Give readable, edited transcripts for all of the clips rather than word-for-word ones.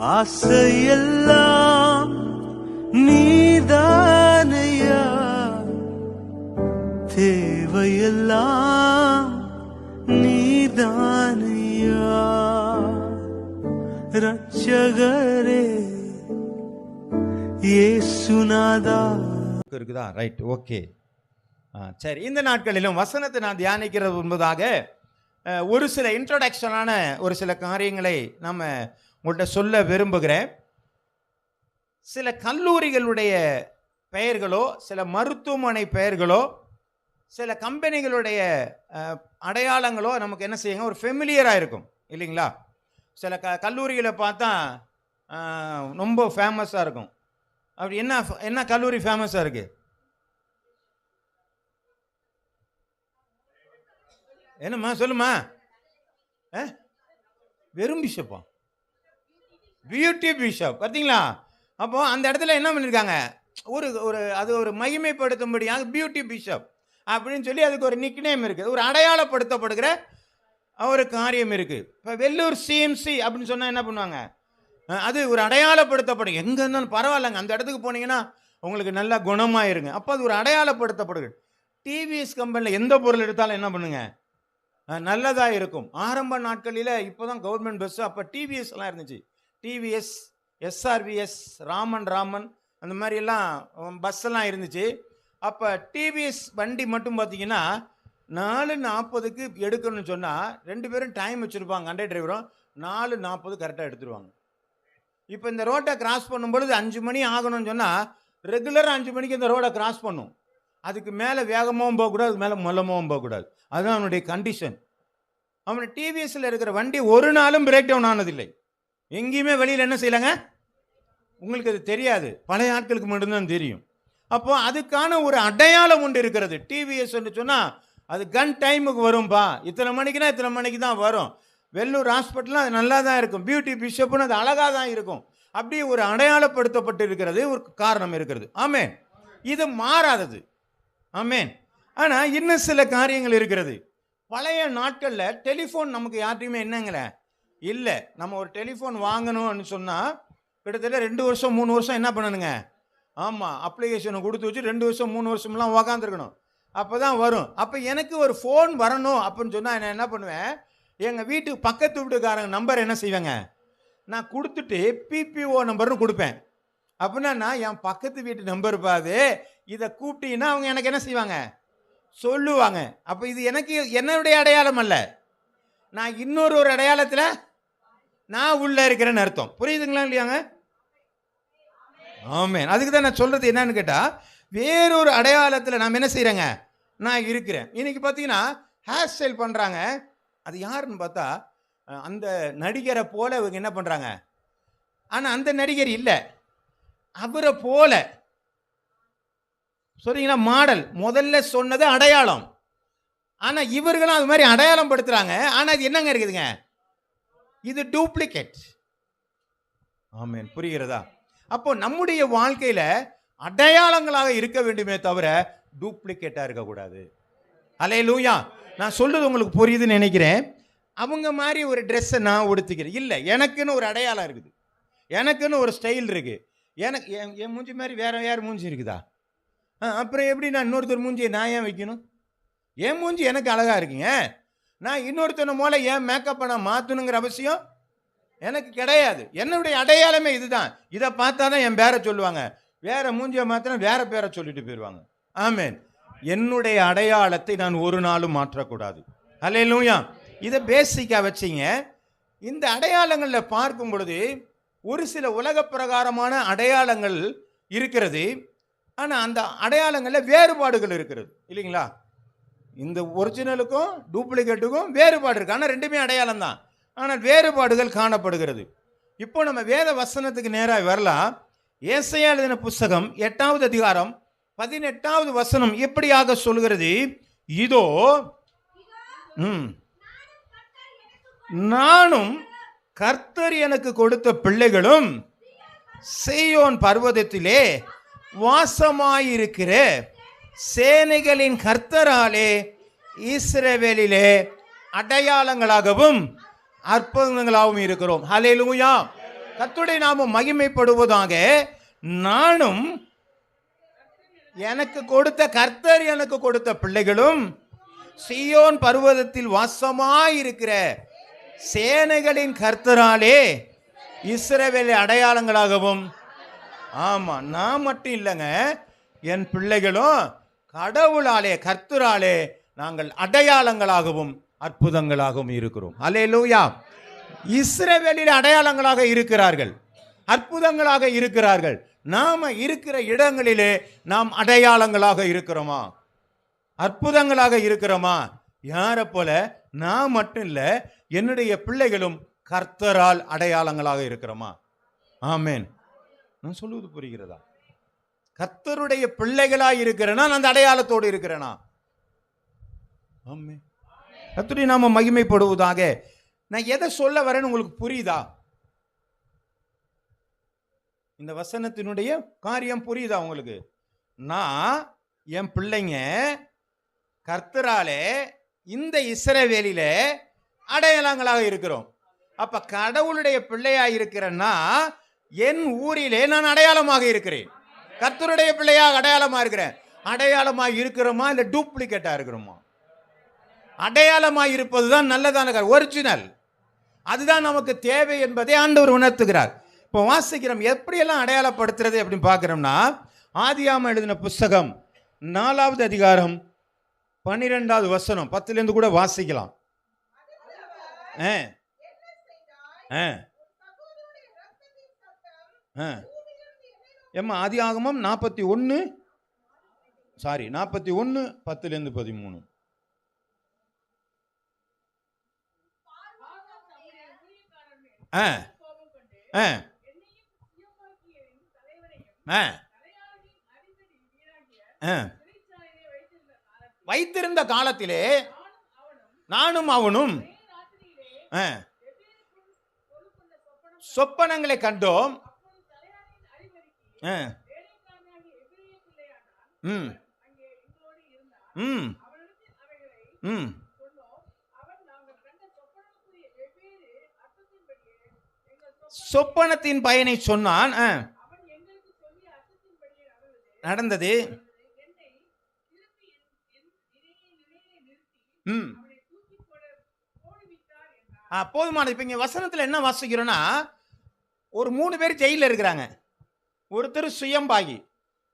ஆசையெல்லாம் நீதானையா, தேவையெல்லாம் நீதானையா, ரட்சகரே இயேசுநாதா. இருக்குதா? Right, okay. சரி, இந்த நாட்களிலும் வசனத்தை நான் தியானிக்கிறது முன்பதாக ஒரு சில இன்ட்ரோடக்ஷனான ஒரு சில காரியங்களை நம்ம உங்கள்கிட்ட சொல்ல விரும்புகிறேன். சில கல்லூரிகளுடைய பெயர்களோ, சில மருத்துவமனை பெயர்களோ, சில கம்பெனிகளுடைய அடையாளங்களோ நமக்கு என்ன செய்யுங்க, ஒரு ஃபெமிலியராக இருக்கும் இல்லைங்களா? சில கல்லூரிகளை பார்த்தா ரொம்ப ஃபேமஸாக இருக்கும். அப்படி என்ன கல்லூரி ஃபேமஸாக இருக்கு? என்னம்மா சொல்லுமா? வெறும் பிஷப்பா? பியூட்டி பிஷப் பார்த்தீங்களா? அப்போ அந்த இடத்துல என்ன பண்ணியிருக்காங்க, அது ஒரு மகிமைப்படுத்தும்படியாக பியூட்டி பிஷப் அப்படின்னு சொல்லி அதுக்கு ஒரு நிக்நேம் இருக்குது, ஒரு அடையாளப்படுத்தப்படுகிற ஒரு காரியம் இருக்குது. இப்போ வெள்ளூர் சிஎம்சி அப்படின்னு சொன்னால் என்ன பண்ணுவாங்க, அது ஒரு அடையாளப்படுத்தப்படும். எங்கே இருந்தாலும் பரவாயில்லைங்க, அந்த இடத்துக்கு போனீங்கன்னா உங்களுக்கு நல்லா குணமாயிருங்க. அப்போ அது ஒரு அடையாளப்படுத்தப்படுது. டிவிஎஸ் கம்பெனியில் எந்த பொருள் எடுத்தாலும் என்ன பண்ணுங்க, நல்லதாக இருக்கும். ஆரம்ப நாட்களில் இப்போ தான் கவர்மெண்ட் பஸ்ஸு, அப்போ டிவிஎஸ்லாம் இருந்துச்சு. டிவிஎஸ், எஸ்ஆர்விஎஸ், ராமன் அந்த மாதிரிலாம் பஸ்ஸெல்லாம் இருந்துச்சு. அப்போ டிவிஎஸ் வண்டி மட்டும் பார்த்தீங்கன்னா 4:40க்கு எடுக்கணும்னு சொன்னால் 2 பேரும் டைம் வச்சுருப்பாங்க, கண்டக்டர் டிரைவரும் 4:40 கரெக்டாக எடுத்துருவாங்க. இப்போ இந்த ரோட்டை கிராஸ் பண்ணும்பொழுது 5 மணி ஆகணும்னு சொன்னால் ரெகுலராக 5 மணிக்கு இந்த ரோடை கிராஸ் பண்ணும். அதுக்கு மேலே வேகமாகவும் போகக்கூடாது, அதுக்கு மேலே மொல்லமாகவும் போகக்கூடாது. அதுதான் அவனுடைய கண்டிஷன். அவனுடைய டிவிஎஸ்ல இருக்கிற வண்டி ஒரு நாளும் பிரேக் டவுன் ஆனதில்லை. எங்கேயுமே வெளியில் என்ன செய்யலைங்க, உங்களுக்கு அது தெரியாது, பழைய ஆட்களுக்கு மட்டும்தான் தெரியும். அப்போ அதுக்கான ஒரு அடையாளம் ஒன்று இருக்கிறது. டிவிஎஸ் சொன்னால் அது கன் டைமுக்கு வரும்பா, இத்தனை மணிக்குனா இத்தனை மணிக்கு தான் வரும். வெள்ளூர் ஹாஸ்பிட்டலும் அது நல்லா தான் இருக்கும். பியூட்டி பிஷப்புன்னு அது அழகாக தான் இருக்கும். அப்படி ஒரு அடையாளப்படுத்தப்பட்டு இருக்கிறது, ஒரு காரணம் இருக்கிறது. ஆமேன். இது மாறாதது. ஆமேன். ஆனால் இன்னும் சில காரியங்கள் இருக்கிறது. பழைய நாட்களில் டெலிஃபோன் நமக்கு யார்ட்டையுமே என்னங்களே இல்லை. நம்ம ஒரு டெலிஃபோன் வாங்கணும்னு சொன்னால் கிட்டத்தட்ட 2 வருஷம் 3 வருஷம் என்ன பண்ணணுங்க, ஆமாம், அப்ளிகேஷனை கொடுத்து வச்சு 2 வருஷம் 3 வருஷம்லாம் உக்காந்துருக்கணும், அப்போ தான் வரும். அப்போ எனக்கு ஒரு ஃபோன் வரணும் அப்படின்னு சொன்னால் நான் என்ன பண்ணுவேன், எங்கள் வீட்டுக்கு பக்கத்து வீட்டுக்காரங்க நம்பர் என்ன செய்வேங்க, நான் கொடுத்துட்டு பிபிஓ நம்பர்னு கொடுப்பேன். அப்படின்னா நான் என் பக்கத்து வீட்டு நம்பர் பாது, இதை கூப்பிட்டீங்கன்னா அவங்க எனக்கு என்ன செய்வாங்க, சொல்லுவாங்க. அப்போ இது எனக்கு என்னுடைய அடையாளம் அல்ல, நான் இன்னொரு அடையாளத்தில் நான் உள்ள இருக்கிறேன்னு அர்த்தம். புரியுதுங்களா இல்லையாங்க? ஆமேன். அதுக்கு தான் நான் சொல்கிறது என்னன்னு கேட்டால், வேறொரு அடையாளத்தில் நாம் என்ன செய்கிறேங்க, நான் இருக்கிறேன். இன்றைக்கி பார்த்தீங்கன்னா ஹேர் ஸ்டைல் பண்ணுறாங்க. அது யாருன்னு பார்த்தா அந்த நடிகரை போல இவங்க என்ன பண்ணுறாங்க, ஆனால் அந்த நடிகர் இல்லை, அவரை போல சொல்றீங்களா, மாடல். முதல்ல சொன்னது அடையாளம், ஆனால் இவர்களும் அது மாதிரி அடையாளம் படுத்துகிறாங்க. ஆனால் அது என்னங்க இருக்குதுங்க, இது டூப்ளிகேட். ஆமேன். புரிகிறதா? அப்போ நம்முடைய வாழ்க்கையில் அடையாளங்களாக இருக்க வேண்டுமே தவிர டூப்ளிகேட்டாக இருக்கக்கூடாது. அல்லேலூயா. நான் சொல்றது உங்களுக்கு புரியுதுன்னு நினைக்கிறேன். அவங்க மாதிரி ஒரு ட்ரெஸ்ஸை நான் உடுத்திக்கிறேன் இல்லை, எனக்குன்னு ஒரு அடையாளம் இருக்குது, எனக்குன்னு ஒரு ஸ்டைல் இருக்குது. எனக்கு என் மூஞ்சி மாதிரி வேற யார் மூஞ்சி இருக்குதா? அப்புறம் எப்படி நான் இன்னொருத்தர் மூஞ்சியை நான் ஏன் வைக்கணும்? என் மூஞ்சி எனக்கு அழகாக இருக்குங்க, நான் இன்னொருத்தனை மூல ஏன் மேக்கப்பை நான் மாற்றணுங்கிற அவசியம் எனக்கு கிடையாது. என்னுடைய அடையாளமே இதுதான். இதை பார்த்தா தான் என் பேரை சொல்லுவாங்க, வேற மூஞ்சியை மாற்றினா வேற பேரை சொல்லிட்டு போயிடுவாங்க. ஆமேன். என்னுடைய அடையாளத்தை நான் ஒரு நாளும் மாற்றக்கூடாது. அல்லேலூயா. இதை பேசிக்காக வச்சிங்க. இந்த அடையாளங்களில் பார்க்கும் பொழுது ஒரு சில உலக பிரகாரமான அடையாளங்கள் இருக்கிறது, ஆனால் அந்த அடையாளங்களில் வேறுபாடுகள் இருக்கிறது இல்லைங்களா? இந்த ஒரிஜினலுக்கும் டூப்ளிகேட்டுக்கும் வேறுபாடு இருக்குது, ஆனால் ரெண்டுமே அடையாளம் தான், ஆனால் வேறுபாடுகள் காணப்படுகிறது. இப்போ நம்ம வேத வசனத்துக்கு நேராக வரலாம். ஏசாயா எழுதின புஸ்தகம் 8வது அதிகாரம் 18வது வசனம் எப்படியாக சொல்கிறது, இதோ நானும் கர்த்தர் எனக்கு கொடுத்த பிள்ளைகளும் சீயோன் பர்வதத்திலே வாசமாயிருக்கிற சேனைகளின் கர்த்தராலே இஸ்ரவேலிலே அடையாளங்களாகவும் அற்புதங்களாகவும் இருக்கிறோம். ஹல்லேலூயா. கர்த்தருடைய நாமம் மகிமைப்படுவதாக. நானும் எனக்கு கொடுத்த கர்த்தர் எனக்கு கொடுத்த பிள்ளைகளும் சீயோன் பர்வதத்தில் வாசமாயிருக்கிற சேனைகளின் கர்த்தராலே இஸ்ரவேல் அடையாளங்களாகவும். ஆமா, நான் மட்டும் இல்லைங்க, என் பிள்ளைகளும் கடவுளாலே கர்த்தராலே நாங்கள் அடையாளங்களாகவும் அற்புதங்களாகவும் இருக்கிறோம். அல்லேலூயா. இஸ்ரவேலில் அடையாளங்களாக இருக்கிறார்கள், அற்புதங்களாக இருக்கிறார்கள். நாம இருக்கிற இடங்களிலே நாம் அடையாளங்களாக இருக்கிறோமா, அற்புதங்களாக இருக்கிறோமா? யாரை போல? நான் மட்டும் இல்ல, என்னுடைய பிள்ளைகளும் கர்த்தரால் அடையாளங்களாக இருக்கிறோமா? ஆமென். நான் சொல்லுவது புரிகிறதா? கர்த்தருடைய பிள்ளைகளாய் இருக்கிறேனா, நான் அந்த அடையாளத்தோடு இருக்கிறேனா? ஆமென். கர்த்தருடைய நாமம் மகிமைப்படுவதாக. நான் எதை சொல்ல வரேன்னு உங்களுக்கு புரியுதா? இந்த வசனத்தினுடைய காரியம் புரியுதா உங்களுக்கு? நான் என் பிள்ளைங்க கர்த்தராலே இந்த இஸ்ரவேலிலே அடையாளங்களாக இருக்கிறோம். அப்ப கடவுளுடைய பிள்ளையா இருக்கிறேன்னா என் ஊரிலே நான் அடையாளமாக இருக்கிறேன். கர்த்தருடைய பிள்ளையாக அடையாளமா இருக்கிறேன். அடையாளமா இருக்கிறோமா இல்ல டூப்ளிகேட்டா இருக்கிறோமா? அடையாளமா இருப்பதுதான் நல்லதான ஒரிஜினல். அதுதான் நமக்கு தேவை என்பதை ஆண்டவர் உணர்த்துகிறார். இப்போ வாசிக்கிறோம், எப்படியெல்லாம் அடையாளப்படுத்துறது அப்படின்னு பார்க்கிறோம்னா, ஆதியாகமம் எழுதின புஸ்தகம் 4வது அதிகாரம் 12வது வசனம் 10லேருந்து கூட வாசிக்கலாம். ஏம்மா ஆதியாகமம் 41 10லேருந்து 13. வைத்திருந்த காலத்திலே நானும் அவனும் சொப்பனங்களை கண்டோம். சொப்பனத்தின் பயனை சொன்னான். நடந்தது. போதுமானது. இப்ப இங்க வசனத்துல என்ன வாசிக்கிறோம்னா, ஒரு 3 பேர் ஜெயில இருக்கிறாங்க. ஒருத்தர் சுயம்பாகி,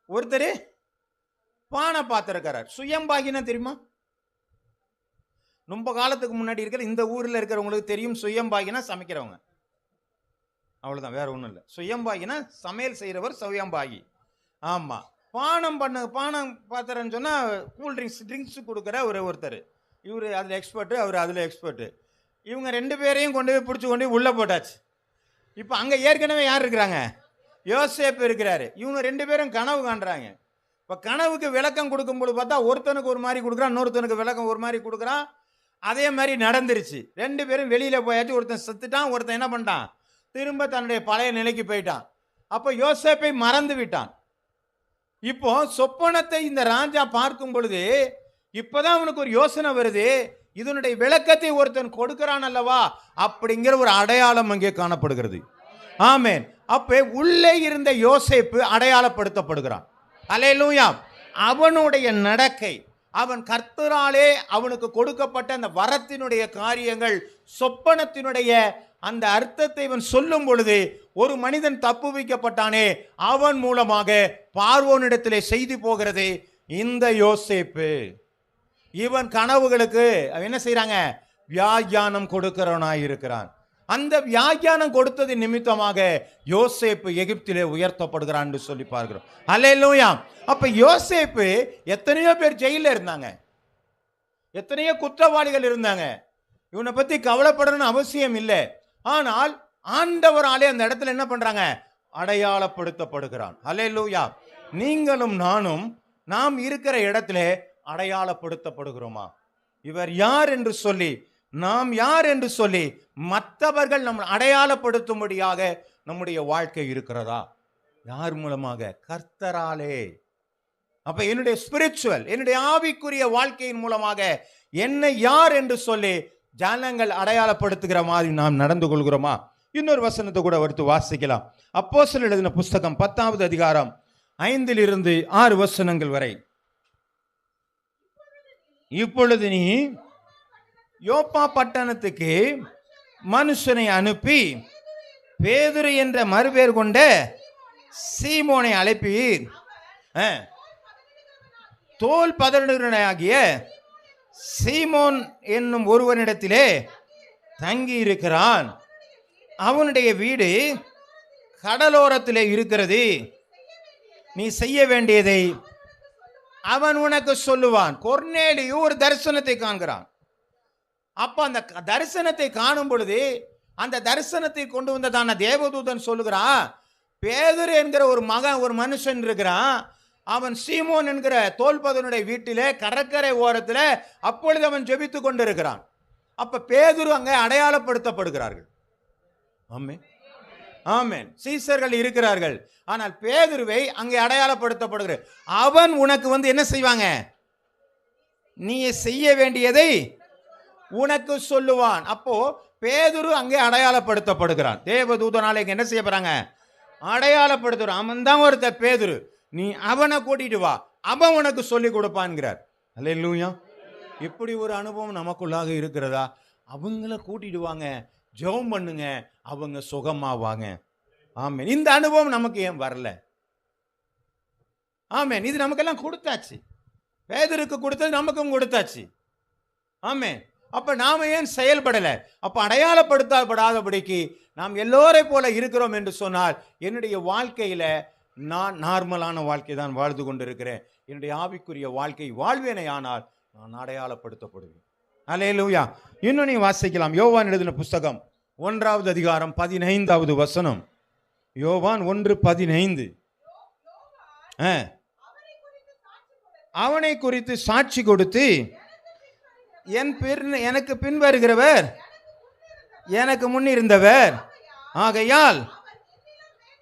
ஒருத்தர் பானை பார்த்திருக்கிறார். சுயம்பாகினா தெரியுமா? ரொம்ப காலத்துக்கு முன்னாடி இருக்கிற இந்த ஊர்ல இருக்கிறவங்களுக்கு தெரியும். சுயம்பாகினா சமைக்கிறவங்க, அவ்வளவுதான், வேற ஒண்ணும் இல்லை. சுயம்பாகினா சமையல் செய்யறவர் சுயம்பாகி. ஆமா. பானம் பாத்திரன்னு சொன்னா கூல் ட்ரிங்க்ஸ் கொடுக்குற ஒருத்தர். இவர் அதுல எக்ஸ்பர்ட், அவர் அதுல எக்ஸ்பர்ட். இவங்க 2 பேரையும் கொண்டு போய் பிடிச்சி கொண்டு போய் உள்ள போட்டாச்சு. இப்போ அங்க ஏற்கனவே யார் இருக்கிறாங்க? யோசேப்பு இருக்கிறாரு. இவங்க 2 பேரும் கனவு காண்றாங்க. இப்போ கனவுக்கு விளக்கம் கொடுக்கும்போது பார்த்தா ஒருத்தனுக்கு ஒரு மாதிரி கொடுக்குறான், இன்னொருத்தனுக்கு விளக்கம் ஒரு மாதிரி கொடுக்குறான். அதே மாதிரி நடந்துருச்சு. 2 பேரும் வெளியில போயாச்சு. ஒருத்தன் செத்துட்டான், ஒருத்தன் என்ன பண்ணிட்டான்? திரும்ப தன்னுடைய பழைய நிலைக்கு போயிட்டான். அப்போ யோசேப்பை மறந்து விட்டான். இப்போ சொப்பனத்தை இந்த ராஜா பார்க்கும் பொழுது இப்பதான் அவனுக்கு ஒரு யோசனை வருது. இதனுடைய விளக்கத்தை ஒருத்தன் கொடுக்கிறான் அல்லவா, அப்படிங்கிற ஒரு அடையாளம் அங்கே காணப்படுகிறது. ஆமென். அப்ப உள்ளே இருந்த யோசேப்பு அடையாளப்படுத்தப்படுகிறான். அல்லேலூயா. அவனுடைய நடக்கை, அவன் கர்த்தராலே அவனுக்கு கொடுக்கப்பட்ட அந்த வரத்தினுடைய காரியங்கள், சொப்பனத்தினுடைய அந்த அர்த்தத்தை இவன் சொல்லும் பொழுது, ஒரு மனிதன் தப்புவிக்கப்பட்டானே, அவன் மூலமாக பார்வோனிடத்திலே செய்தி போகிறது. இந்த யோசேப்பு இவன் கனவுகளுக்கு என்ன செய்யறாங்க? வியாக்கியானம் கொடுக்கிறவனாய் இருக்கிறான். அந்த வியாக்கியானம் கொடுத்தது நிமித்தமாக யோசேப்பு எகிப்திலே உயர்த்தப்படுகிறான் என்று சொல்லி பார்க்கிறோம். அல்லேலூயா. அப்ப யோசேப்பு, எத்தனையோ பேர் ஜெயில இருந்தாங்க, எத்தனையோ குற்றவாளிகள் இருந்தாங்க. இவனை பத்தி கவலைப்படணும்னு அவசியம் இல்லை. ஆனால் ஆண்டவராலே அந்த இடத்துல என்ன பண்றாங்க? அடையாளப்படுத்தப்படுகிறான். அல்லேலூயா. நீங்களும் நானும் நாம் இருக்கிற இடத்துல அடையாளப்படுத்தப்படுகிறோமா? இவர் யார் என்று சொல்லி, நாம் யார் என்று சொல்லி மற்றவர்கள் நம்ம அடையாளப்படுத்தும்படியாக நம்முடைய வாழ்க்கை இருக்கிறதா? யார் மூலமாக? கர்த்தராலே. அப்ப என்னுடைய ஸ்பிரிச்சுவல், என்னுடைய ஆவிக்குரிய வாழ்க்கையின் மூலமாக என்னை யார் என்று சொல்லி ஜனங்கள் அடையாளப்படுத்துகிற மாதிரி நாம் நடந்து கொள்கிறோமா? இன்னொரு வசனத்தை கூட எடுத்து வாசிக்கலாம். அப்போஸ்தலர் எழுதின புஸ்தகம் 10வது அதிகாரம் 5 6 வசனங்கள் வரை. இப்பொழுது நீ யோப்பா பட்டணத்துக்கு மனுஷனை அனுப்பி பேதுரு என்ற மறுபேர் கொண்ட சீமோனை அழைப்பீர். தோல் பதனிடனாகிய சீமோன் என்னும் ஒருவனிடத்திலே தங்கி இருக்கிறான். அவனுடைய வீடு கடலோரத்திலே இருக்கிறது. நீ செய்ய வேண்டியதை அவன் உனக்கு சொல்லுவான். கொர்நேலியு ஒரு தரிசனத்தை காண்கிறான். அப்ப அந்த தரிசனத்தை காணும் பொழுது அந்த தரிசனத்தை கொண்டு வந்ததான தேவதூதன் சொல்லுகிறான், பேதுரு என்கிற ஒரு மனுஷன் இருக்கிறான். அவன் சீமோன் என்கிற தோல்பதனுடைய வீட்டிலே கடற்கரை ஓரத்தில் அப்பொழுது அவன் ஜெபித்து கொண்டு இருக்கிறான். அப்ப பேதுரு அங்கே அடையாளப்படுத்தப்படுகிறார்கள். ஆமென், ஆமென். சீசர்கள் இருக்கிறார்கள், ஆனால் பேதுருவை அங்கே அடையாளப்படுத்தப்படுகிற அவன் உனக்கு என்ன செய்வாங்க? நீ செய்ய வேண்டியதை உனக்கு சொல்லுவான். அப்போ பேதுரு அங்கே அடையாளப்படுத்தப்படுகிறான். தேவதூதனால என்ன செய்ய போறாங்க? அடையாளப்படுத்துறான். அவன் தான் ஒருத்தர் பேதுரு. நீ அவனை கூட்டிட்டு வா, அவன் உனக்கு சொல்லி கொடுப்பான்கிறார். அல்லேலூயா. இப்படி ஒரு அனுபவம் நமக்குள்ளாக இருக்கிறதா? அவங்கள கூட்டிடுவாங்க, ஜெபம் பண்ணுங்க, அவங்க சுகமாவாங்க. ஆமென். இந்த அனுபவம் நமக்கு ஏன் வரல? ஆமென். இது நமக்கெல்லாம் கொடுத்தாச்சு. பேதுருக்கு கொடுத்தது நமக்கும் கொடுத்தாச்சு. ஆமென். அப்ப நாம ஏன் செயல்படல? அப்ப அடையாளப்படுத்தப்படாதபடிக்கு நாம் எல்லோரை போல இருக்கிறோம் என்று சொன்னால், என்னுடைய வாழ்க்கையில நான் நார்மலான வாழ்க்கை தான் வாழ்ந்து கொண்டிருக்கிறேன். என்னுடைய ஆவிக்குரிய வாழ்க்கை வாழ்வேனே ஆனால் நான் அடையாளப்படுத்தப்படுவேன். அல்லேலூயா. இன்னும் நீ வாசிக்கலாம். யோவான் எழுதின புஸ்தகம் 1வது அதிகாரம் 15வது வசனம். யோவான் 1:15. அவனை குறித்து சாட்சி கொடுத்து, எனக்கு பின் வருகிறவர் எனக்கு முன் இருந்தவர், ஆகையால்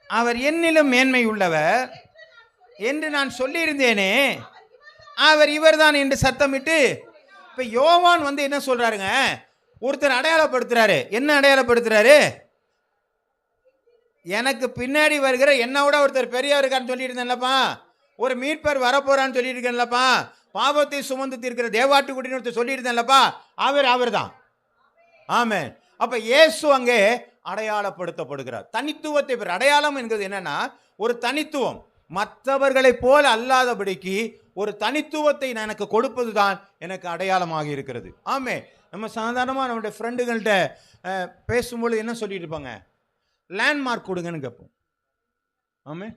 அவர் என்னிலும் மேன்மை உள்ளவர் என்று நான் சொல்லியிருந்தேனே, அவர் இவர்தான் என்று சத்தமிட்டு. இப்ப யோவான் என்ன சொல்றாருங்க? ஒருத்தர் அடையாளப்படுத்துறாரு. என்ன அடையாளப்படுத்துறாரு? எனக்கு பின்னாடி வருகிற என்னோட ஒருத்தர் பெரியவர் இருக்கான்னு சொல்லிட்டு இருந்தேன்லப்பா, ஒரு மீட்பர் வரப்போறான்னு சொல்லிட்டு இருக்கேன்லப்பா, பாவத்தை சுமந்து தீர்க்கிற தேவாட்டுக்குட்டின்னு ஒருத்தர் சொல்லிட்டு இருந்தேன்லப்பா, அவர் தான். ஆமென். அப்ப இயேசு அங்கே அடையாளப்படுத்தப்படுகிறார். தனித்துவத்தை பெற அடையாளம் என்கிறது என்னன்னா ஒரு தனித்துவம், மற்றவர்களை போல அல்லாதபடிக்கு ஒரு தனித்துவத்தை எனக்கு கொடுப்பதுதான் எனக்கு அடையாளமாக இருக்கிறது. ஆமே. நம்ம சாதாரணமாக நம்மளுடைய ஃப்ரெண்டுகள்கிட்ட பேசும்பொழுது என்ன சொல்லிட்டு இருப்பாங்க? லேண்ட்மார்க் கொடுங்கன்னு கேட்போம். ஆமே.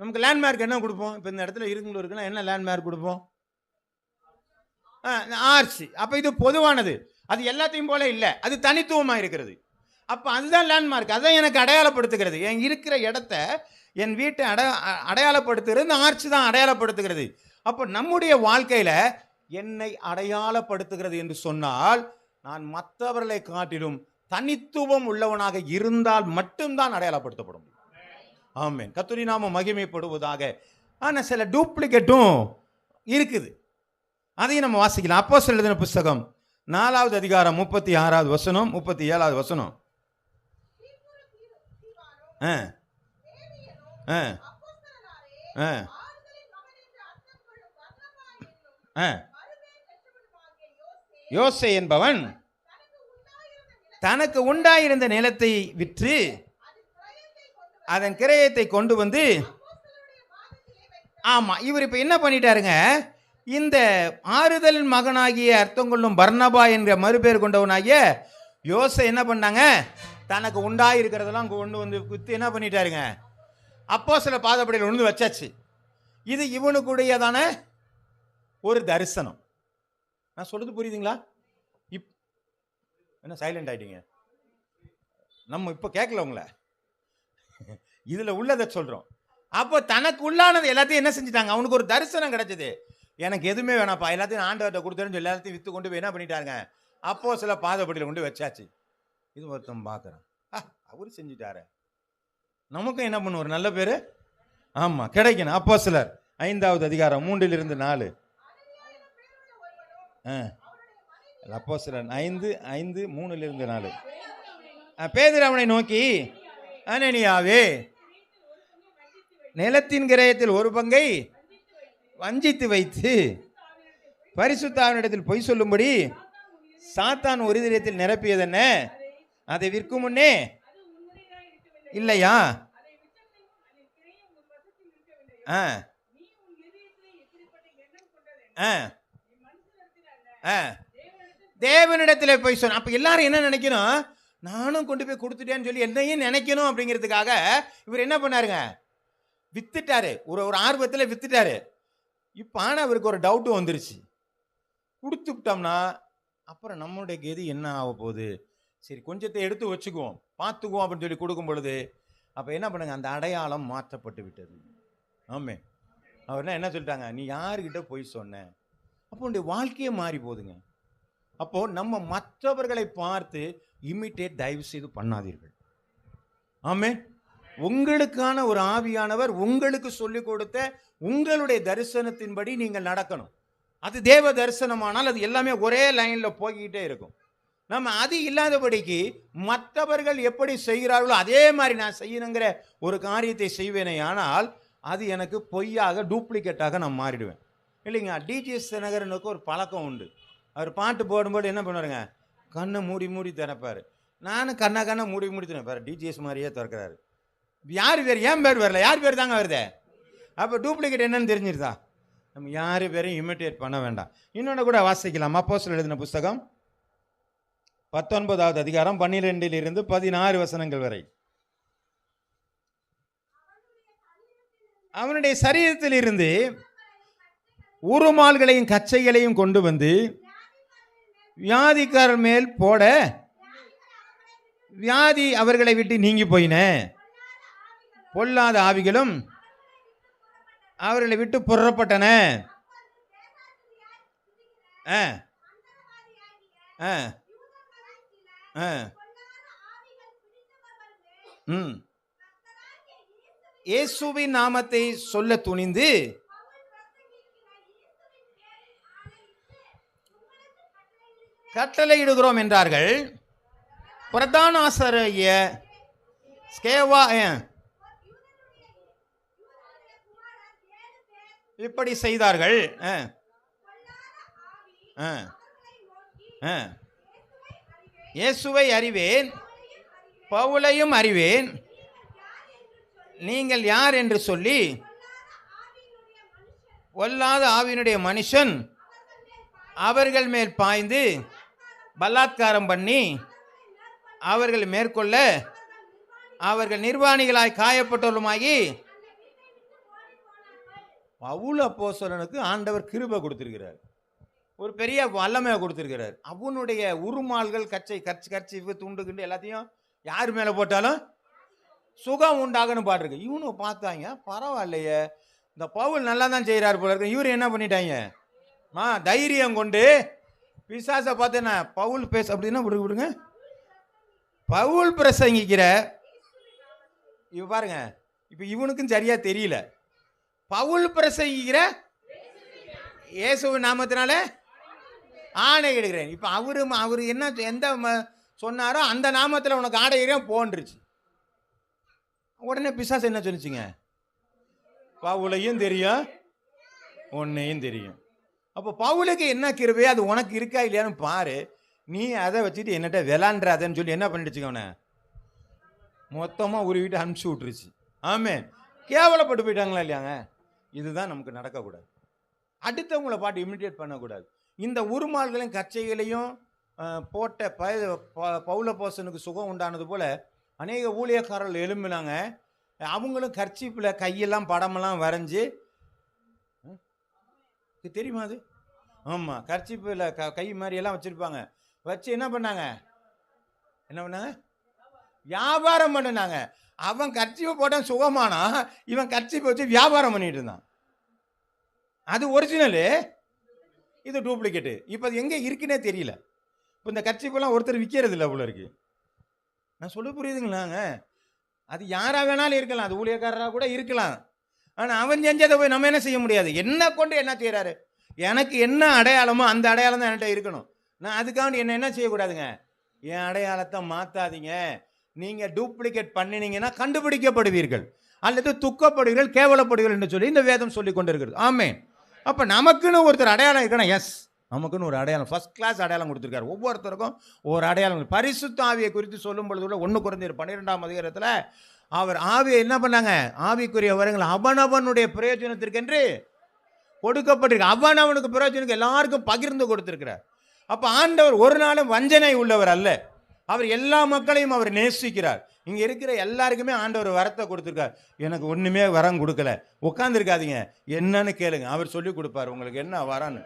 நமக்கு லேண்ட்மார்க் என்ன கொடுப்போம்? இப்போ இந்த இடத்துல இருக்குன்னா என்ன லேண்ட்மார்க் கொடுப்போம்? ஆர்ச்சி. அப்போ இது பொதுவானது, அது எல்லாத்தையும் போல இல்லை, அது தனித்துவமாக இருக்கிறது. அப்போ அதுதான் லேண்ட்மார்க், அதான் எனக்கு அடையாளப்படுத்துகிறது. என் இருக்கிற இடத்த, என் வீட்டை அடையாளப்படுத்துகிறது இந்த ஆர்ச்சி தான் அடையாளப்படுத்துகிறது. அப்போ நம்முடைய வாழ்க்கையில் என்னை அடையாளப்படுத்துகிறது என்று சொன்னால், நான் மற்றவர்களை காட்டிலும் தனித்துவம் உள்ளவனாக இருந்தால் மட்டும்தான் அடையாளப்படுத்தப்பட முடியும். ஆமென். கர்த்தருடைய நாமம் மகிமைப்படுவதாக. ஆனால் சில டூப்ளிகேட்டும் இருக்குது, அதையும் நம்ம வாசிக்கலாம். அப்போஸ்தலர் எழுதின புஸ்தகம் 4வது அதிகாரம் 36வது வசனம் 37வது வசனம். யோசே என்பவன் தனக்கு உண்டாயிருந்த நிலத்தை விற்று அதன் கிரயத்தை கொண்டு வந்து, ஆமா, இவர் இப்ப என்ன பண்ணிட்டாருங்க? இந்த ஆறுதல் மகனாகிய அர்த்தம் கொள்ளும் பர்னபா என்ற மறுபேர் கொண்டவனாகிய யோசே என்ன பண்ணாங்க? தனக்கு உண்டாயிருக்கிறதெல்லாம் கொண்டு வந்து குத்து என்ன பண்ணிட்டாருங்க? அப்போஸ்தலர் பாதப்படியில் உணர்ந்து வச்சாச்சு. இது இவனுக்குடையதான ஒரு தரிசனம். நான் சொல்றது புரியுதுங்களா? என்ன சைலண்ட் ஆயிட்டீங்க? நம்ம இப்போ கேட்கல உங்களை, இதுல உள்ளதை சொல்றோம். அப்போ தனக்கு உள்ளானது எல்லாத்தையும் என்ன செஞ்சுட்டாங்க? அவனுக்கு ஒரு தரிசனம் கிடைச்சது. எனக்கு எதுவுமே வேணாப்பா, எல்லாத்தையும் ஆண்டவர்கிட்ட கொடுத்துருன்னு எல்லாத்தையும் விற்று கொண்டு போய் என்ன பண்ணிட்டாருங்க? அப்போஸ்தலர் பாதப்படியில் கொண்டு வச்சாச்சு. இது ஒருத்தன் பார்க்குறான், அவரு செஞ்சுட்டாரு, நமக்கும் என்ன பண்ணுவோம்? நல்ல பேரு ஆமா கிடைக்கணும். அப்போஸ்தலர் 5வது அதிகாரம் 3-4. அப்போஸ்தலர் 5:3-4. பேதுரு அவனை நோக்கி, அனனியாவே, நிலத்தின் கிரயத்தில் ஒரு பங்கை வஞ்சித்து வைத்து பரிசுத்த ஆவியினிடத்தில் பொய் சொல்லும்படி சாத்தான் ஒரு இதயத்தில் நிரப்பியதென்ன? அதை விற்கும் முன்னே இல்லையா? ஆ ஆ ஆ தேவனிடத்தில் போய் சொன்ன. அப்ப எல்லாரும் என்ன நினைக்கணும்? நானும் கொண்டு போய் கொடுத்துட்டேன்னு சொல்லி என்னையும் நினைக்கணும் அப்படிங்கிறதுக்காக இவர் என்ன பண்ணாருங்க? வித்துட்டாரு. ஒரு ஆர்வத்தில் வித்துட்டாரு. இப்போ ஆனால் அவருக்கு ஒரு டவுட்டு வந்துருச்சு. கொடுத்து விட்டோம்னா அப்புறம் நம்மளுடைய கதி என்ன ஆக போகுது? சரி, கொஞ்சத்தை எடுத்து வச்சுக்குவோம், பார்த்துக்குவோம் அப்படின்னு சொல்லி கொடுக்கும் பொழுது அப்போ என்ன பண்ணுங்க? அந்த அடையாளம் மாற்றப்பட்டு விட்டது. ஆமே. அவர்னா என்ன சொல்லிட்டாங்க? நீ யாருக்கிட்ட போய் சொன்ன? அப்போ உன்னுடைய வாழ்க்கையே மாறி போகுதுங்க. அப்போ நம்ம மற்றவர்களை பார்த்து இமிட்டேட் தயவு செய்து பண்ணாதீர்கள். ஆமே. உங்களுக்கான ஒரு ஆவியானவர் உங்களுக்கு சொல்லிக் கொடுத்த உங்களுடைய தரிசனத்தின்படி நீங்கள் நடக்கணும். அது தேவ தரிசனமானால் அது எல்லாமே ஒரே லைன்ல போய்கிட்டே இருக்கும். நம்ம அது இல்லாதபடிக்கு மற்றவர்கள் எப்படி செய்கிறார்களோ அதே மாதிரி நான் செய்யணுங்கிற ஒரு காரியத்தை செய்வேனே, ஆனால் அது எனக்கு பொய்யாக டூப்ளிகேட்டாக நான் மாறிடுவேன் இல்லைங்க. டிஜிஎஸ் தினகரனுக்கு ஒரு பழக்கம் உண்டு. அவர் பாட்டு போடும்போது என்ன பண்ணுவாருங்க? கண்ணை மூடி மூடி திறப்பார். நானும் கண்ணை மூடி மூடி திறப்பார். டிஜிஎஸ் மாதிரியே திறக்கிறாரு. யார் பேர்? ஏன் பேர் வரல? யார் பேர் தாங்க வருது? அப்போ டூப்ளிகேட் என்னன்னு தெரிஞ்சிருதா? நம்ம யார் பேரையும் இமிட்டேட் பண்ண வேண்டாம். இன்னொன்று கூட வாசிக்கலாம். அப்போஸ்தலர் எழுதின புஸ்தகம் 19வது அதிகாரம் 12 to 16 வசனங்கள் வரை. அவனுடைய சரீரத்தில் இருந்து உருமால்களையும் கச்சைகளையும் கொண்டு வந்து வியாதிக்காரர் மேல் போட வியாதி அவர்களை விட்டு நீங்கி போயின. பொல்லாத ஆவிகளும் அவர்களை விட்டு புறப்பட்டன. இயேசுவின் நாமத்தை சொல்ல துணிந்து கட்டளையிடுகிறோம் என்றார்கள். பிரதான ஆசாரியர் ஸ்கேவா இப்படி செய்தார்கள். இயேசுவை அறிவேன், பவுலையும் அறிவேன், நீங்கள் யார் என்று சொல்லி பொல்லாத ஆவியினுடைய மனுஷன் அவர்கள் மேல் பாய்ந்து பலாத்காரம் பண்ணி அவர்கள் மேற்கொள்ள அவர்கள் நிர்வாணிகளாய் காயப்பட்டவர்களுமாகி பவுல் அப்போஸ்தலனுக்கு ஆண்டவர் கிருபை கொடுத்திருக்கிறார். ஒரு பெரிய வல்லமையை கொடுத்திருக்கிறார். அவனுடைய உருமால்கள் கர்ச்சி துண்டுகிண்டு எல்லாத்தையும் யார் மேலே போட்டாலும் சுகம் உண்டாகணும் பாட்டுருக்கு. இவனு பார்த்தாங்க, பரவாயில்லையே, இந்த பவுல் நல்லா தான் செய்கிறார் போல இருக்கு. இவர் என்ன பண்ணிட்டாங்க? தைரியம் கொண்டு பிசாசை பார்த்தேன்னா பவுல் பேச அப்படின்னா விடுங்க. பவுல் பிரசங்கிக்கிற இவ பாருங்க, இப்போ இவனுக்கும் சரியா தெரியல. பவுல் பிரசங்கிக்கிற இயேசுவின் நாமத்தினால ஆணை இடுகிறேன். இப்போ அவரு என்ன எந்த சொன்னாரோ அந்த நாமத்தில் உனக்கு ஆடை இடுகிறேன் போன்றுச்சு. உடனே பிசாசு என்ன சொல்லிச்சுங்க? பவுலையும் தெரியும், உன்னையும் தெரியும். அப்போ பவுலுக்கு என்ன கிருபையோ அது உனக்கு இருக்கா இல்லையான்னு பாரு. நீ அதை வச்சுட்டு என்னட்ட விளாண்டுறாதன்னு சொல்லி என்ன பண்ணிடுச்சுங்க? அவனை மொத்தமாக உருவிட்டு அனுப்பிச்சி விட்டுருச்சு. ஆமே. கேவலப்பட்டு போயிட்டாங்களா இல்லையாங்க? இதுதான் நமக்கு நடக்கக்கூடாது. அடுத்தவங்களை பாட்டு இமிட்டேட் பண்ணக்கூடாது. இந்த உருமால்களையும் கச்சைகளையும் போட்ட பவுல போசனுக்கு சுகம் உண்டானது போல அநேக ஊழியக்காரர்கள் எழும்பினாங்க. அவங்களும் கர்ச்சீப்பில் கையெல்லாம் படமெல்லாம் வரைஞ்சி, தெரியுமா அது? ஆமாம், கர்ச்சீப்பில் கை மாதிரியெல்லாம் வச்சுருப்பாங்க. வச்சு என்ன பண்ணாங்க? வியாபாரம் பண்ணினாங்க. அவன் கர்ச்சீப்பை போட்டான் சுகமானா, இவன் கர்ச்சீப்பை வச்சு வியாபாரம் பண்ணிட்டு இருந்தான். அது ஒரிஜினலு, இது டூப்ளிகேட்டு. இப்போ அது எங்கே இருக்குன்னே தெரியல. இப்போ இந்த கர்ச்சீப்பெல்லாம் ஒருத்தர் விற்கிறது இல்லை அவ்வளோ இருக்கு. நான் சொல்ல புரியுதுங்களாங்க? அது யாராக வேணாலும் இருக்கலாம், அது ஊழியக்காரராக கூட இருக்கலாம். ஆனால் அவன் செஞ்சதை போய் நம்ம என்ன செய்ய முடியாது. என்ன கொண்டு என்ன செய்கிறாரு? எனக்கு என்ன அடையாளமோ அந்த அடையாளம் தான் என்கிட்ட இருக்கணும். நான் அதுக்காக என்ன செய்யக்கூடாதுங்க? என் அடையாளத்தை மாற்றாதீங்க. நீங்க டூப்ளிகேட் பண்ணினீங்கன்னா கண்டுபிடிக்கப்படுவீர்கள், அல்லது துக்கப்படுவீர்கள், கேவலப்படுவீர்கள் என்று சொல்லி இந்த வேதம் சொல்லி கொண்டிருக்கிறது. ஆமென். அப்ப நமக்குன்னு ஒருத்தர் அடையாளம் இருக்கணும். எஸ், நமக்குன்னு ஒரு அடையாளம், ஃபர்ஸ்ட் கிளாஸ் அடையாளம் கொடுத்துருக்காரு. ஒவ்வொருத்தருக்கும் ஒரு அடையாளம். பரிசுத்த ஆவியை குறித்து சொல்லும் பொழுது கூட 1 கொரிந்தியர் 12ஆம் அதிகாரத்தில் அவர் ஆவியை என்ன பண்ணாங்க, ஆவிக்குரிய வரங்கள் அவனவனுடைய பிரயோஜனத்திற்கென்று கொடுக்கப்பட்டிருக்கு. அவனவனுக்கு பிரயோஜனத்துக்கு எல்லாருக்கும் பகிர்ந்து கொடுத்திருக்கிறார். அப்ப ஆண்டவர் ஒரு நாளும் வஞ்சனை உள்ளவர் அல்ல. அவர் எல்லா மக்களையும் அவர் நேசிக்கிறார். இங்க இருக்கிற எல்லாருக்குமே ஆண்டவர் வரத்தை கொடுத்திருக்கார். எனக்கு ஒண்ணுமே வரம் கொடுக்கல, உட்கார்ந்துருக்காதீங்க, என்னன்னு கேளுங்க, அவர் சொல்லி கொடுப்பாரு உங்களுக்கு என்ன வரன்னு.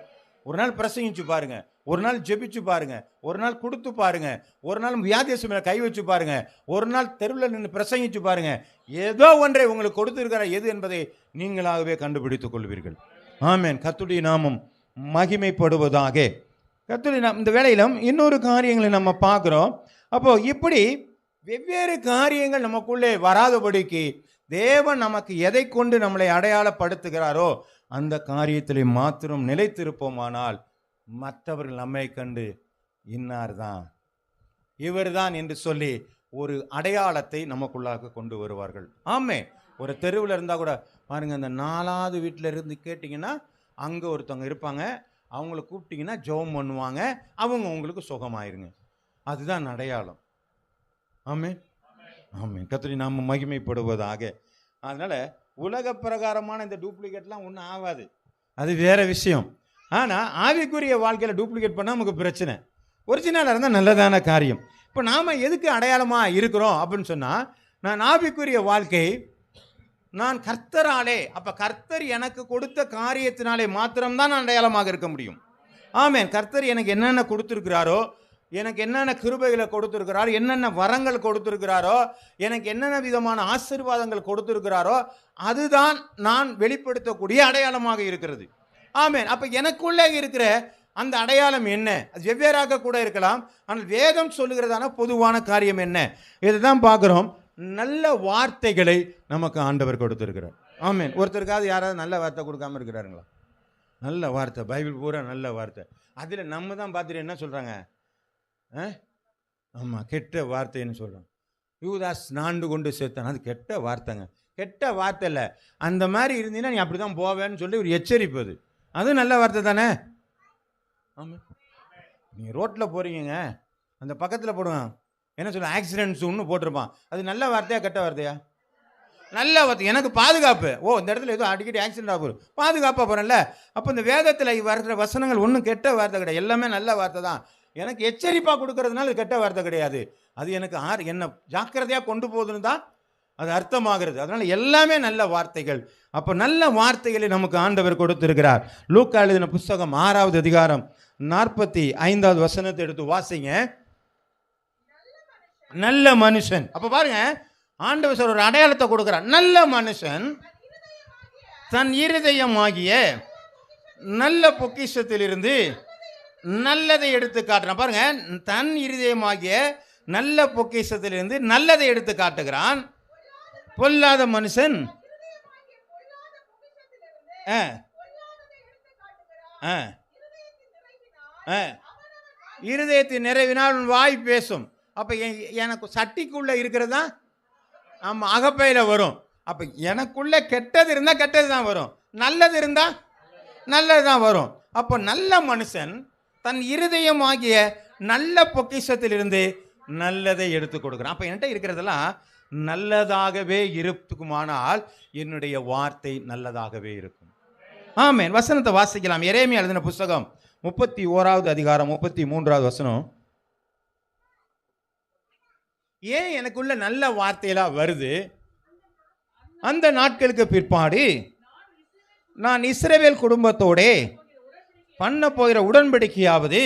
ஒரு நாள் பிரசங்கிச்சு பாருங்க, ஒரு நாள் ஜெபிச்சு பாருங்க, ஒரு நாள் கொடுத்து பாருங்க, ஒரு நாள் வியாதியசு மேல கை வச்சு பாருங்க, ஒரு நாள் தெருவில் நின்று பிரசங்கிச்சு பாருங்க. ஏதோ ஒன்றை உங்களுக்கு கொடுத்திருக்கிற எது என்பதை நீங்களாகவே கண்டுபிடித்துக் கொள்வீர்கள். ஆமென். கர்த்தருடைய நாமம் மகிமைப்படுவதாக. கர்த்தருடைய இந்த வேளையிலும் இன்னொரு காரியங்களை நம்ம பார்க்கிறோம். அப்போ இப்படி வெவ்வேறு காரியங்கள் நமக்குள்ளே வராதபடிக்கு தேவன் நமக்கு எதை கொண்டு நம்மளை அடையாளப்படுத்துகிறாரோ அந்த காரியத்திலே மாத்திரம் நிலைத்திருப்போமானால் மற்றவர்கள் நம்மை கண்டு இன்னார் தான், இவர் தான் என்று சொல்லி ஒரு அடையாளத்தை நமக்குள்ளாக கொண்டு வருவார்கள். ஆமே, ஒரு தெருவில் இருந்தால் கூட பாருங்க, அந்த 4வது வீட்டில் இருந்து கேட்டிங்கன்னா அங்கே ஒருத்தவங்க இருப்பாங்க, அவங்கள கூப்பிட்டிங்கன்னா ஜெபம் பண்ணுவாங்க, அவங்க உங்களுக்கு சுகமாயிருங்க. அதுதான் அடையாளம். ஆமே ஆமே. கர்த்தருடைய நாமம் மகிமைப்படுவதாக. அதனால் உலக பிரகாரமான இந்த டூப்ளிகேட்லாம் ஒன்றும் ஆகாது, அது வேற விஷயம். ஆனால் ஆவிக்குரிய வாழ்க்கையில் டூப்ளிகேட் பண்ணால் நமக்கு பிரச்சனை. ஒரிஜினலாக இருந்தால் நல்லதான காரியம். இப்போ நாம் எதுக்கு அடையாளமாக இருக்கிறோம் அப்படின்னு சொன்னால், நான் ஆவிக்குரிய வாழ்க்கை நான் கர்த்தராலே, அப்போ கர்த்தர் எனக்கு கொடுத்த காரியத்தினாலே மாத்திரம்தான் நான் அடையாளமாக இருக்க முடியும். ஆமென். கர்த்தர் எனக்கு என்னென்ன கொடுத்துருக்கிறாரோ, எனக்கு என்னென்ன கிருபைகளை கொடுத்துருக்கிறாரோ, என்னென்ன வரங்கள் கொடுத்துருக்கிறாரோ, எனக்கு என்னென்ன விதமான ஆசீர்வாதங்கள் கொடுத்துருக்கிறாரோ, அதுதான் நான் வெளிப்படுத்தக்கூடிய அடையாளமாக இருக்கிறது. ஆமென். அப்போ எனக்குள்ளே இருக்கிற அந்த அடையாளம் என்ன? அது வெவ்வேறாக கூட இருக்கலாம், ஆனால் வேதம் சொல்லுகிறதான பொதுவான காரியம் என்ன? இதுதான் பார்க்குறோம். நல்ல வார்த்தைகளை நமக்கு ஆண்டவர் கொடுத்துருக்கிறார். ஆமென். ஒருத்தருக்காவது யாராவது நல்ல வார்த்தை கொடுக்காம இருக்கிறாருங்களா? நல்ல வார்த்தை, பைபிள் பூரா நல்ல வார்த்தை. அதில் நம்ம தான் பார்த்துட்டு என்ன சொல்கிறாங்க? ஆமாம், கெட்ட வார்த்தைன்னு சொல்கிறோம். யூதாஸ் நாண்டு கொண்டு சேர்த்தான், அது கெட்ட வார்த்தைங்க. கெட்ட வார்த்தை இல்லை, அந்த மாதிரி இருந்தீங்கன்னா நீ அப்படி தான் போவேன்னு சொல்லி ஒரு எச்சரிப்பது, அது நல்ல வார்த்தை தானே? ஆமாம். நீங்கள் ரோட்டில் போகிறீங்க, அந்த பக்கத்தில் போடுவான், என்ன சொல்ல, ஆக்சிடென்ட்ஸ் ஒன்று போட்டிருப்பான், அது நல்ல வார்த்தையா கெட்ட வார்த்தையா? நல்ல வார்த்தை. எனக்கு பாதுகாப்பு. ஓ, இந்த இடத்துல ஏதோ அடிக்கடி ஆக்சிடென்ட் ஆக போகுது, பாதுகாப்பாக போகிறேன்ல. அப்போ இந்த வேதத்தில் வர்ற வசனங்கள் ஒன்றும் கெட்ட வார்த்தை கிடையாது, எல்லாமே நல்ல வார்த்தை தான். எனக்கு எச்சரிப்பாக கொடுக்கறதுனால கெட்ட வார்த்தை கிடையாது, அது எனக்கு என்ன ஜாக்கிரதையாக கொண்டு போகுதுன்னு தான் அது அர்த்தமாகிறது. அதனால் எல்லாமே நல்ல வார்த்தைகள். அப்போ நல்ல வார்த்தைகளை நமக்கு ஆண்டவர் கொடுத்திருக்கிறார். லூக்கா எழுதின புஸ்தகம் 6வது அதிகாரம் 45வது வசனத்தை எடுத்து வாசிங்க. நல்ல மனுஷன். அப்போ பாருங்க, ஆண்டவர் சார் ஒரு அடையாளத்தை கொடுக்கிறார். நல்ல மனுஷன் தன் இருதயமாகிய நல்ல பொக்கிஷத்திலிருந்து நல்லதை எடுத்து காட்டுறான். பாருங்க, தன் இருதயமாகிய நல்ல பொக்கிஷத்திலிருந்து நல்லதை எடுத்து காட்டுகிறான். பொல்லாத மனுஷன் இருதயத்தின் நிறைவினால் வாய் பேசும். அப்ப எனக்கு சட்டிக்குள்ள இருக்கிறதா ஆமாம் அகப்பையில் வரும். அப்போ எனக்குள்ளே கெட்டது இருந்தால் கெட்டது தான் வரும், நல்லது இருந்தால் நல்லது தான் வரும். அப்போ நல்ல மனுஷன் தன் இருதயம் ஆகிய நல்ல பொக்கிஷத்திலிருந்து நல்லதை எடுத்து கொடுக்குறான். அப்போ என்கிட்ட இருக்கிறதெல்லாம் நல்லதாகவே இருக்குமானால் என்னுடைய வார்த்தை நல்லதாகவே இருக்கும். ஆமென். வசனத்தை வாசிக்கலாம். எரேமியா எழுதின புஸ்தகம் 31வது அதிகாரம் 33வது வசனம். ஏன் எனக்குள்ள நல்ல வார்த்தையெல்லாம் வருது? அந்த நாட்களுக்கு பிற்பாடு நான் இஸ்ரவேல் குடும்பத்தோட பண்ண போகிற உடன்படிக்கையாவது,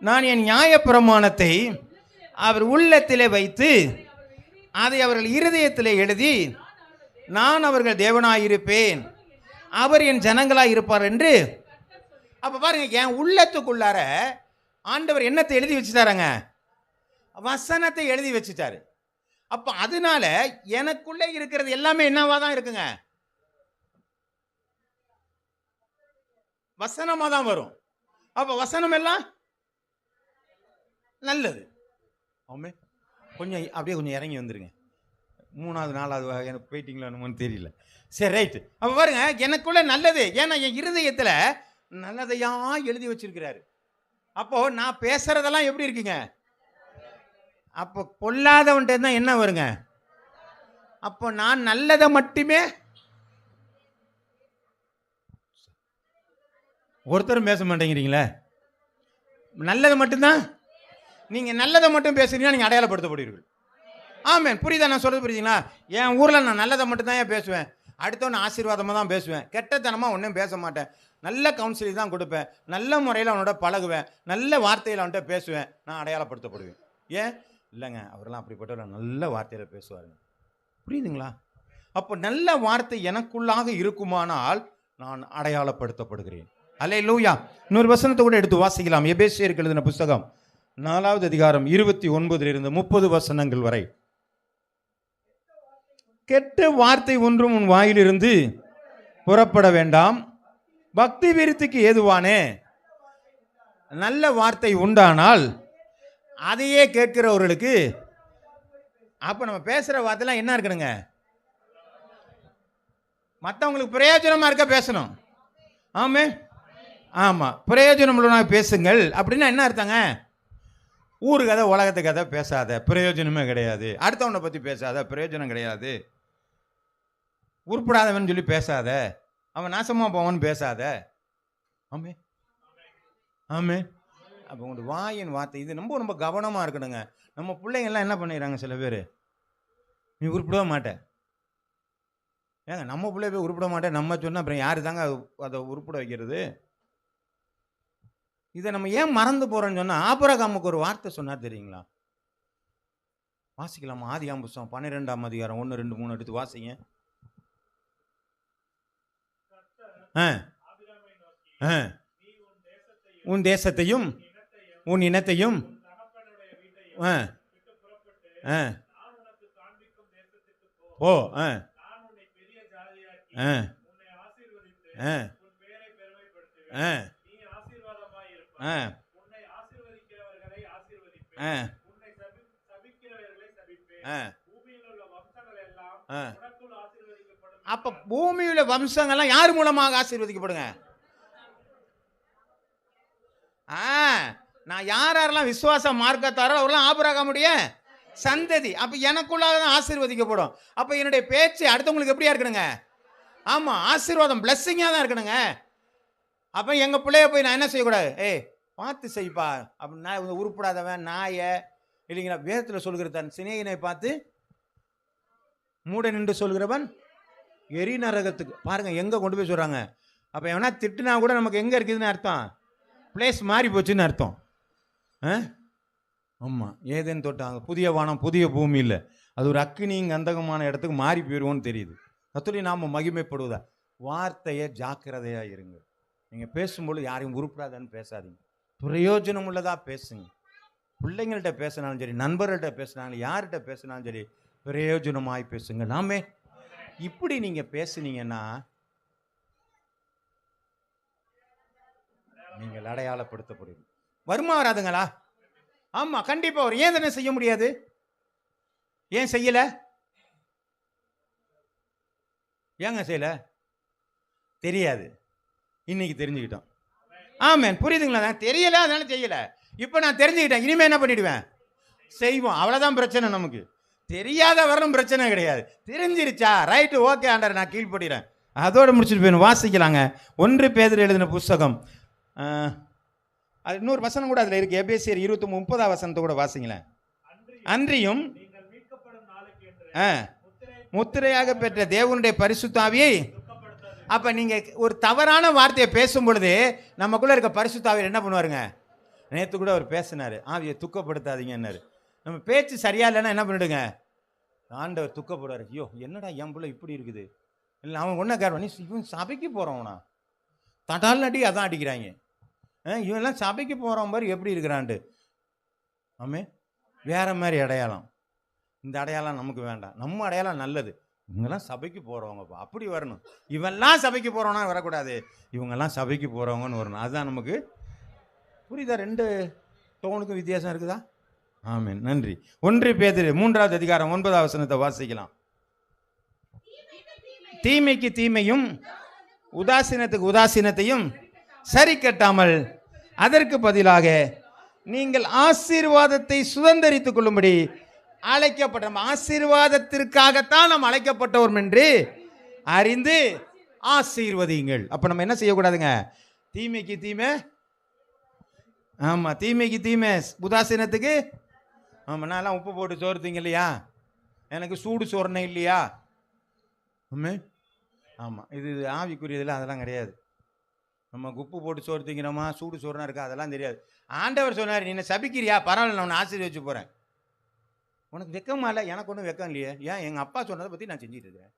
நான் என் நியாயப்பிரமாணத்தை அவர் உள்ளத்திலே வைத்து அதை அவர்கள் இருதயத்திலே எழுதி, நான் அவர்கள் தேவனாயிருப்பேன், அவர் என் ஜனங்களாய் இருப்பார் என்று. அப்ப பாருங்க, என் உள்ளத்துக்குள்ளார ஆண்டவர் என்னத்தை எழுதி வச்சுட்டாருங்க? வசனத்தை எழுதி வச்சுட்டாரு. அப்ப அதனால எனக்குள்ளே இருக்கிறது எல்லாமே என்னவா தான் இருக்குங்க? வசனமா தான் வரும். அப்ப வசனம் எல்லாம் நல்லது. ஆமென். கொஞ்சம் அப்படியே கொஞ்சம் இறங்கி வந்துருங்க. 3வது 4வது எனக்கு போயிட்டீங்களா என்னமோன்னு தெரியல. சரி ரைட்டு. அப்போ பாருங்க, எனக்குள்ள நல்லது. ஏன்னா என் இருதயத்தில் நல்லதையா எழுதி வச்சிருக்கிறாரு. அப்போ நான் பேசுறதெல்லாம் எப்படி இருக்குங்க? அப்போ பொல்லாதவன்ட்ட தான் என்ன வருங்க? அப்போ நான் நல்லதை மட்டுமே, ஒருத்தரும் பேச மாட்டேங்கிறீங்களே. நல்லதை மட்டும்தான். நீங்க நல்லதை மட்டும் பேசுறீங்கன்னா நீங்க அடையாளப்படுத்தப்படுவீர்கள். ஆமென். புரியுதா நான் சொல்றது? புரியுதுங்களா? என் ஊர்ல நான் நல்லதை மட்டும் தான் பேசுவேன். அடுத்தவன் ஆசீர்வாதமாக தான் பேசுவேன். கெட்டத்தனமாக ஒன்றும் பேச மாட்டேன். நல்ல கவுன்சிலிங் தான் கொடுப்பேன். நல்ல முறையில் அவனோட பழகுவேன். நல்ல வார்த்தையில் அவன்கிட்ட பேசுவேன். நான் அடையாளப்படுத்தப்படுவேன். ஏன்? இல்லைங்க, அவரெல்லாம் அப்படிப்பட்ட நல்ல வார்த்தையில் பேசுவாருங்க. புரியுதுங்களா? அப்போ நல்ல வார்த்தை எனக்குள்ளாக இருக்குமானால் நான் அடையாளப்படுத்தப்படுகிறேன். அல்லேலூயா. இன்னொரு வசனத்தை கூட எடுத்து வாசிக்கலாம். எபேசியருக்கு எழுதின புஸ்தகம் 4வது அதிகாரம் 29 30 வசனங்கள் வரை. கெட்ட வார்த்தை ஒன்றும் உன் வாயிலிருந்து புறப்பட வேண்டாம், பக்தி விருத்திக்கு ஏதுவானே நல்ல வார்த்தை உண்டானால் அதையே கேட்கிறவர்களுக்கு. அப்ப நம்ம பேசுற வார்த்தைலாம் என்ன இருக்கணுங்க? மற்றவங்களுக்கு பிரயோஜனமா இருக்க பேசணும். ஆமே, ஆமா, பிரயோஜனம் உள்ளவனாக பேசுங்கள். அப்படின்னா என்ன அர்த்தங்க? ஊரு கதை உலகத்து கதை பேசாத, பிரயோஜனமே கிடையாது. அடுத்தவனை பற்றி பேசாத, பிரயோஜனம் கிடையாது. உருப்படாதவன் சொல்லி பேசாத, அவன் நாசமாக போவான்னு பேசாத. ஆமே, ஆமே. அப்போ உங்களுடைய வாயின் வார்த்தை இது ரொம்ப ரொம்ப கவனமாக இருக்கணுங்க. நம்ம பிள்ளைங்கள்லாம் என்ன பண்ணிடுறாங்க, சில பேர், நீ உருப்பிடவே மாட்டேன். ஏங்க, நம்ம பிள்ளை போய் உருப்பிட மாட்டேன் நம்ம சொன்னால் அப்புறம் யார் தாங்க அதை உருப்பிட வைக்கிறது? இதை நம்ம ஏன் மறந்து போகிறோன்னு சொன்னால், ஆபிரகாமுக்கு ஒரு வார்த்தை சொன்னார் தெரியுங்களா? வாசிக்கலாமா? ஆதியாகமம் புத்தகம் 12ஆம் அதிகாரம் 1, 2, 3 எடுத்து வாசிங்க. உன் தேசத்தையும் உன் இனத்தையும் ஓ அப்ப பூமியில வம்சங்கள்லாம் யார் மூலமாக ஆசீர்வதிக்கப்படுங்க? நான் யாரெல்லாம் விசுவாச மார்க்கத்தாரோ அவரெல்லாம் ஆபிரகாமுடைய சந்ததி. அப்ப எனக்குள்ளாக தான் ஆசீர்வதிக்கப்படும். அப்ப என்னுடைய பேச்சு அடுத்தவங்களுக்கு எப்படியா இருக்கணுங்க? ஆமா, ஆசீர்வாதம் பிளஸ்ஸிங்கா தான் இருக்கணுங்க. அப்ப எங்க பிள்ளைய போய் நான் என்ன செய்யக்கூடாது? பார்த்து செய்ப்பா அப்படின்னா உருப்படாதவன் நாய இல்லைங்களா? வேதத்தில் சொல்கிற தன் சிநேகினை பார்த்து மூட நின்று சொல்கிறவன் எரி நரகத்துக்கு. பாருங்க எங்க கொண்டு போய் சொல்றாங்க. அப்ப எவனா திட்டுனா கூட நமக்கு எங்க இருக்குதுன்னு அர்த்தம், பிளேஸ் மாறி போச்சுன்னு அர்த்தம். ஆமா, ஏதேன்னு தொட்டாங்க புதிய வானம் புதிய பூமி இல்லை, அது ஒரு அக்கினியும் கந்தகமான இடத்துக்கு மாறி போயிடுவோன்னு தெரியுது. அத்துலயும் நாம மகிமைப்படுவதா? வார்த்தையை ஜாக்கிரதையா இருங்க. நீங்க பேசும்போது யாரையும் உருப்படாதான்னு பேசாதீங்க, பிரயோஜனம் உள்ளதா பேசுங்க. பிள்ளைங்கள்ட்ட பேசினாலும் சரி, நண்பர்கள்ட்ட பேசினாலும் யார்கிட்ட பேசினாலும் சரி, பிரயோஜனமாய் பேசுங்க. நாமே இப்படி நீங்க பேசுனீங்கன்னா நீங்கள் அடையாளப்படுத்தப்படுவீங்க. வருமா வராதுங்களா? ஆமா, கண்டிப்பா வரும். ஏன் தானே செய்ய முடியாது? ஏன் செய்யல? ஏங்க செய்யல? தெரியாது, இன்னைக்கு தெரிஞ்சுக்கிட்டோம். ஆமென். புரியுதுங்களா? நான் தெரியல அதனால செய்யல, இப்ப நான் தெரிஞ்சுக்கிட்டேன், இனிமே என்ன பண்ணிடுவேன்? செய்வோம். அவ்வளவுதான் பிரச்சனை. நமக்கு தெரியாத வரணும் பிரச்சனை கிடையாது. தெரிஞ்சிருச்சா? ரைட்டு, ஓகே ஆண்டர், நான் கீழ்படுகிறேன், அதோட முடிச்சுட்டு போய் வாசிக்கலாங்க. 1 பேதுரு எழுதின புஸ்தகம், அது இன்னொரு வசனம் கூட அதுல இருக்கு. எபேசியர் 20:30 வசனத்தை கூட வாசிங்களேன். அன்றியும் முத்திரையாக பெற்ற தேவனுடைய பரிசுத்த ஆவியை. அப்ப நீங்க ஒரு தவறான வார்த்தையை பேசும் பொழுது நமக்குள்ள இருக்க பரிசுத்த ஆவியை என்ன பண்ணுவாருங்க? நேற்று கூட அவர் பேசினாரு, ஆவியை துக்கப்படுத்தாதீங்கன்னாரு. நம்ம பேச்சு சரியா இல்லைன்னா என்ன பண்ணிடுங்க? ஆண்டவர் துக்கப்படுவார். ஐயோ என்னடா என் பிள்ளை இப்படி இருக்குது. இல்லை அவன் ஒன்றும் கேட்பான், நீ இவன் சபைக்கு போகிறவனா? தடால் அடி அதான் அடிக்கிறாங்க. இவன்லாம் சபைக்கு போகிறவன் மாதிரி எப்படி இருக்கிறான்ட்டு. ஆமே, வேற மாதிரி அடையாளம். இந்த அடையாளம் நமக்கு வேண்டாம். நம்ம அடையாளம் நல்லது. இவங்கெல்லாம் சபைக்கு போகிறவங்கப்பா, அப்படி வரணும். இவெல்லாம் சபைக்கு போகிறவனா வரக்கூடாது, இவங்கெல்லாம் சபைக்கு போகிறவங்கன்னு வரணும். அதுதான் நமக்கு. புரியுதா? 2 டோனுக்கும் வித்தியாசம் இருக்குதா? ஆமென். நன்றி. 1 பேதுரு 3வது அதிகாரம் 9வது வசனத்தை வாசிக்கலாம். தீமைக்கு தீமையும் உதாசீனத்துக்கு உதாசீனத்தையும் சரி கட்டாமல் அதற்கு பதிலாக நீங்கள் ஆசீர்வாதத்தை சுதந்தரித்துக் கொள்ளும்படி அழைக்கப்பட்ட, ஆசீர்வாதத்திற்காகத்தான் நாம் அழைக்கப்பட்டோம் என்று அறிந்து ஆசீர்வதியுங்கள். அப்ப நம்ம என்ன செய்யக்கூடாதுங்க? தீமைக்கு தீமை, ஆமா, தீமைக்கு தீமை உதாசீனத்துக்கு, ஆமா, நான்லாம் உப்பு போட்டு சோறு திங்க இல்லையா, எனக்கு சூடு சோறுனே இல்லையா, ஆமாம், இது ஆவிக்குரியதில் அதெல்லாம் கிடையாது. நம்ம உப்பு போட்டு சோறு திங்கிறோமா, சூடு சோறுனா இருக்கா, அதெல்லாம் தெரியாது. ஆண்டவர் சொன்னார், நீ என்ன சபிக்கிறியா, பரவாயில்ல, நான் உன்னை ஆசீர்வதிச்சு போகிறேன். உனக்கு வெக்கமா இல்லை? எனக்கு ஒன்றும் வெக்கம் இல்லையே. ஏன்? எங்கள் அப்பா சொன்னதை பற்றி நான் செஞ்சுட்டு இருக்கிறேன்.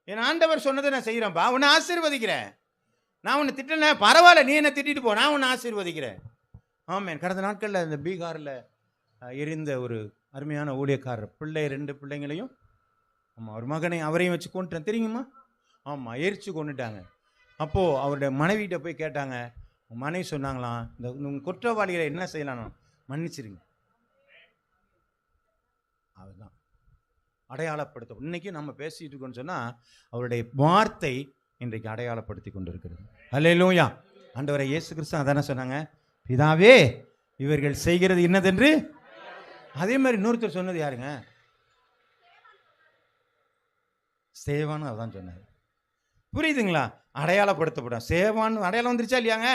என் ஆண்டவர் சொன்னதை நான் செய்கிறேன்ப்பா, உன்னை ஆசீர்வதிக்கிறேன். நான் உன்னை திட்டினேன், பரவாயில்ல, நீ என்ன திட்டிட்டு போ, நான் உன்னை ஆசீர்வதிக்கிறேன். ஆமாம். கடந்த நாட்களில் இந்த பீகாரில் எரிந்த ஒரு அருமையான ஊழியக்காரர் பிள்ளை, 2 பிள்ளைங்களையும், ஆமாம், ஒரு மகனை அவரையும் வச்சு கொண்டுட்டேன் தெரியுமா? ஆமாம், எரிச்சு கொண்டுட்டாங்க. அப்போது அவருடைய மனைவிகிட்ட போய் கேட்டாங்க. மனைவி சொன்னாங்களாம், இந்த குற்றவாளிகளை என்ன செய்யலாம், மன்னிச்சிருங்க. அதுதான் அடையாளப்படுத்தும். இன்றைக்கி நம்ம பேசிகிட்டு இருக்கோன்னு சொன்னால் அவருடைய வார்த்தை இன்றைக்கு அடையாளப்படுத்தி கொண்டு இருக்கிறது. அல்லேலூயா. ஆண்டவரை இயேசு கிறிஸ்து அதானே சொன்னாங்க, பிதாவே இவர்கள் செய்கிறது என்னதென்று. அதே மாதிரி இன்னொருத்தர் சொன்னது யாருங்க? சேவான்னு அதான் சொன்னார். புரியுதுங்களா? அடையாளப்படுத்தப்படும். சேவான்னு அடையாளம் வந்துருச்சா இல்லையாங்க?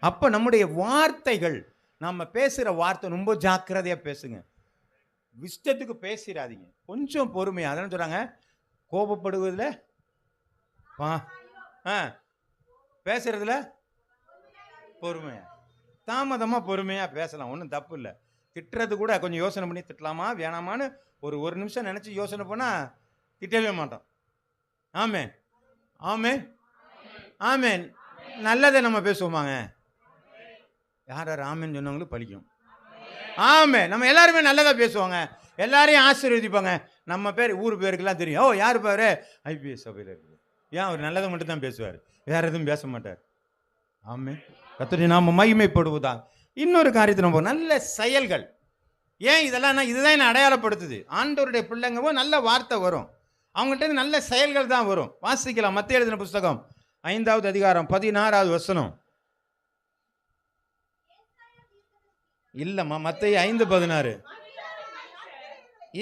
அப்போ நம்முடைய வார்த்தைகள், நம்ம பேசுகிற வார்த்தை ரொம்ப ஜாக்கிரதையாக பேசுங்க. இஷ்டத்துக்கு பேசிடாதீங்க, கொஞ்சம் பொறுமையாக. அதெல்லாம் சொல்கிறாங்க, கோபப்படுவதில் பேசுறதுல பொறுமையாக, தாமதமாக பொறுமையாக பேசலாம், ஒன்றும் தப்பு இல்லை. திட்டுறது கூட கொஞ்சம் யோசனை பண்ணி திட்டலாமா வேணாமான்னு ஒரு நிமிஷம் நினச்சி யோசனை பண்ணால் திட்டவே மாட்டோம். ஆமென், ஆமென், ஆமென். நல்லதை நம்ம பேசுவோமாங்க? யார் யார் ஆமென் சொன்னவங்களும் பழிக்கும். ஆமென். நம்ம எல்லாருமே நல்லதாக பேசுவாங்க, எல்லாரையும் ஆசீர்வதிப்பாங்க. நம்ம பேர் ஊர் பேருக்கெல்லாம் தெரியும். ஓ, யார் பேர்? ஐபிஎஸ் சபையில் இருக்குது. ஏன்? அவர் நல்லதை மட்டும் தான் பேசுவார், வேறு எதுவும் பேச மாட்டார். ஆமென். கர்த்தருடைய நாமம் மகிமைப்படுவதா. இன்னொரு காரியத்தை நம்ம நல்ல செயல்கள். ஏன் இதெல்லாம்? இதுதான் என்ன அடையாளப்படுத்துது. ஆண்டவருடைய பிள்ளைங்கவோ நல்ல வார்த்தை வரும், அவங்கள்ட்ட நல்ல செயல்கள் தான் வரும். வாசிக்கலாம், மத்தேயு எழுதின புஸ்தகம் 5வது அதிகாரம் 16வது வசனம். இல்லம்மா, மத்தேயு 5:16.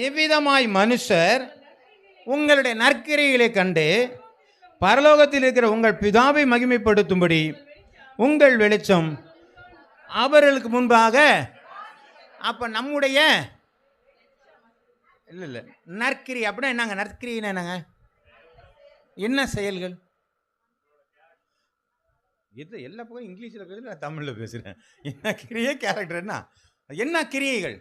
எவ்விதமாய் மனுஷர் உங்களுடைய நற்கிரியைகளை கண்டு பரலோகத்தில் இருக்கிற உங்கள் பிதாவை மகிமைப்படுத்தும்படி உங்கள் வெளிச்சம் அவர்களுக்கு முன்பாக. அப்ப நம்முடைய இல்லை நற்கிரியை அப்படின்னா என்னங்க? நற்கிரியை என்னங்க? என்ன செயல்கள்? இது எல்லா பக்கம் இங்கிலீஷில் பேசுகிறேன், நான் தமிழில் பேசுகிறேன். என்ன கிரியை, கேரக்டர் என்ன? என்ன கிரியைகள்?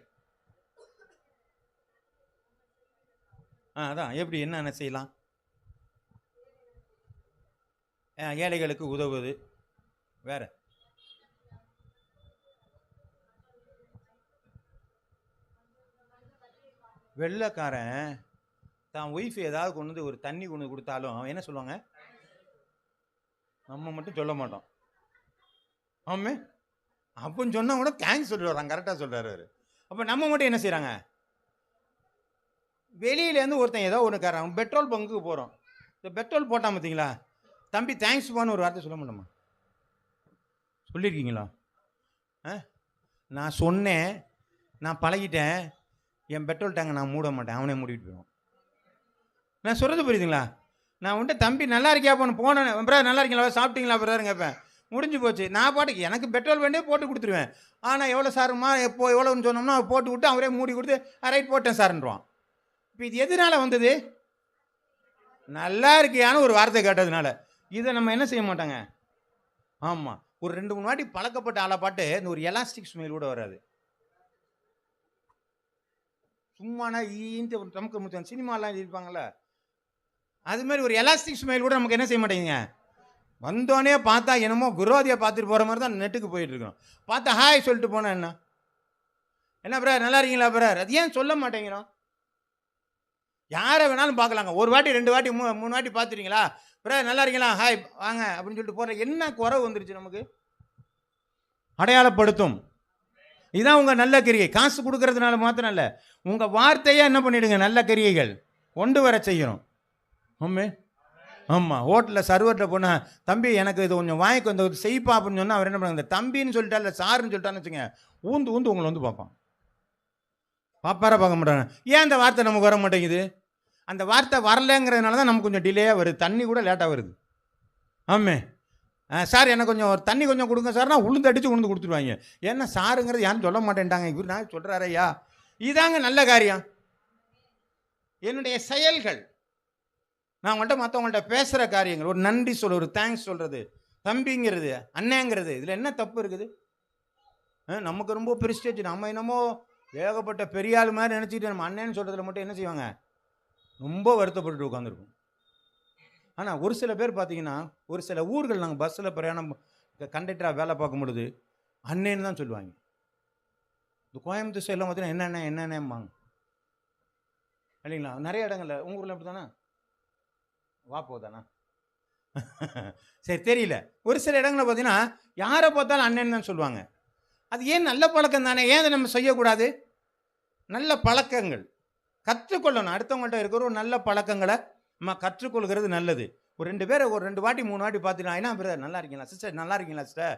அதான் எப்படி, என்னென்ன செய்யலாம்? ஏழைகளுக்கு உதவுவது, வேற வெள்ளைக்காரன் தான் ஒய்ஃப் ஏதாவது கொண்டு வந்து ஒரு தண்ணி கொண்டு கொடுத்தாலும் அவன் என்ன சொல்லுவாங்க? நம்ம மட்டும் சொல்ல மாட்டோம். ஆமே, அப்படின்னு சொன்னா கூட தேங்க்ஸ் சொல்லிடுறாங்க, கரெக்டாக சொல்றாரு அவர். அப்போ நம்ம மட்டும் என்ன செய்யறாங்க? வெளியிலேருந்து ஒருத்தன் ஏதோ ஒன்று காரன், பெட்ரோல் பங்குக்கு போகிறோம், இந்த பெட்ரோல் போட்டான் பார்த்தீங்களா, தம்பி தேங்க்ஸ் பான்னு ஒரு வார்த்தை சொல்ல மாட்டோமா? சொல்லியிருக்கீங்களா? நான் சொன்னேன், நான் பழகிட்டேன், என் பெட்ரோல் டேங்கை நான் மூட மாட்டேன், அவனே மூடிட்டு போயிடுவான். நான் சொல்கிறது புரியுதுங்களா? நான் வந்துட்டு தம்பி நல்லா இருக்கியா போனேன், பிரதர் நல்லா இருக்கீங்களா, சாப்பிட்டீங்களா பிரதர் கேட்பேன், முடிஞ்சு போச்சு. நான் பாட்டுக்கு எனக்கு பெட்ரோல் வேண்டிய போட்டு கொடுத்துருவேன். ஆனால் எவ்வளோ சாருமா, எப்போ எவ்வளோன்னு சொன்னோம்னா போட்டு விட்டு அவரே மூடி கொடுத்து ரைட் போட்டேன் சார்ன்றான். இப்போ இது எதனால் வந்தது? நல்லா இருக்கியான்னு ஒரு வார்த்தை கேட்டதுனால. இதை நம்ம என்ன செய்ய மாட்டாங்க. ஆமாம், ஒரு 2-3 வாட்டி பழக்கப்பட்ட ஆளை பாட்டு இந்த ஒரு எலாஸ்டிக் ஸ்மெல் கூட வராது. சும்மானா ஈன்ட்டு ஒரு தமக்கு முச்சம் சினிமாலாம் இருப்பாங்கள்ல, அது மாதிரி ஒரு எலாஸ்டிக் ஸ்மெல் கூட நமக்கு என்ன செய்ய மாட்டேங்குங்க. வந்தோடனே பார்த்தா என்னமோ விரோதியை பார்த்துட்டு போகிற மாதிரி தான் நெட்டுக்கு போயிட்டு இருக்கோம். பார்த்தா ஹாய் சொல்லிட்டு போனால் என்ன பிரதர் நல்லா இருக்கீங்களா பிரதர், அது ஏன் சொல்ல மாட்டேங்கிறோம்? யாரை வேணாலும் பார்க்கலாங்க, ஒரு வாட்டி 2 வாட்டி 3 வாட்டி பார்த்துட்டீங்களா, பிரதர் நல்லா இருக்கீங்களா, ஹாய் வாங்க அப்படின்னு சொல்லிட்டு போகிற என்ன குறை வந்துருச்சு நமக்கு? அடையாளப்படுத்தும். இதுதான் உங்கள் நல்ல கிரியை. காசு கொடுக்கறதுனால மாத்திரம் இல்லை, உங்கள் வார்த்தையே என்ன பண்ணிடுங்க, நல்ல கிரியைகள் கொண்டு வர செய்யணும். ஆமே. ஆமாம், ஹோட்டலில் சர்வர்கிட்ட போனால், தம்பி எனக்கு இது கொஞ்சம் வாங்கிக்கு வந்து செய்ப்பா அப்படின்னு சொன்னால் அவர் என்ன பண்ணுங்க, இந்த தம்பின்னு சொல்லிட்டா இல்லை சாருன்னு சொல்லிட்டான்னு வச்சுங்க, ஊந்து ஊந்து உங்களை வந்து பார்ப்பான். பாப்பாரா பார்க்க மாட்டாங்க. ஏன் அந்த வார்த்தை நமக்கு வர மாட்டேங்குது? அந்த வார்த்தை வரலைங்கிறதுனால தான் நமக்கு கொஞ்சம் டிலேயாக வருது. தண்ணி கூட லேட்டாக வருது. ஆமே. சார் எனக்கு கொஞ்சம் ஒரு தண்ணி கொஞ்சம் கொடுங்க சார்னா உளுந்து அடித்து உளுந்து கொடுத்துருவாங்க. ஏன்னா சாருங்கிறது யாரும் சொல்ல மாட்டேன்ட்டாங்க, இவர் நான் சொல்கிறாரு ஐயா. இதாங்க நல்ல காரியம். என்னுடைய செயல்கள், நான் உங்கள்கிட்ட மற்றவங்கள்ட்ட பேசுகிற காரியங்கள், ஒரு நன்றி சொல்ல, ஒரு தேங்க்ஸ் சொல்கிறது, தம்பிங்கிறது, அண்ணேங்கிறது, இதில் என்ன தப்பு இருக்குது? நமக்கு ரொம்ப பிரிஸ்டேஜ். நம்ம என்னமோ ஏகப்பட்ட பெரிய ஆள் மாதிரி நினச்சிக்கிட்டு நம்ம அண்ணேன்னு சொல்கிறதுல மட்டும் என்ன செய்வாங்க, ரொம்ப வருத்தப்பட்டு உட்காந்துருக்கும். ஆனால் ஒரு சில பேர் பார்த்தீங்கன்னா, ஒரு சில ஊர்கள் நாங்கள் பஸ்ஸில் பிரயாணம் கண்டக்டராக வேலை பார்க்கும் பொழுது அண்ணேன்னு தான் சொல்லுவாங்க. இந்த கோயம்புத்தூர் சைடெலாம் பார்த்தீங்கன்னா என்னென்னம்பாங்க இல்லைங்களா? நிறைய இடங்களில் உங்கள் ஊரில் எப்படி தானே வா போதானா சரி தெரியல. ஒரு சில இடங்களில் பார்த்தீங்கன்னா யாரை பார்த்தாலும் அண்ணன் தான் சொல்லுவாங்க. அது ஏன்? நல்ல பழக்கம் தானே, ஏன் அதை நம்ம செய்யக்கூடாது? நல்ல பழக்கங்கள் கற்றுக்கொள்ளணும். அடுத்தவங்கள்ட்ட இருக்கிற ஒரு நல்ல பழக்கங்களை நம்ம கற்றுக்கொள்கிறது நல்லது. ஒரு 2 பேரை ஒரு 2 வாட்டி 3 வாட்டி பார்த்துக்கலாம். என்ன பிரதர் நல்லா இருக்கீங்களா, சிஸ்டர் நல்லா இருக்கீங்களா சிஸ்டர்,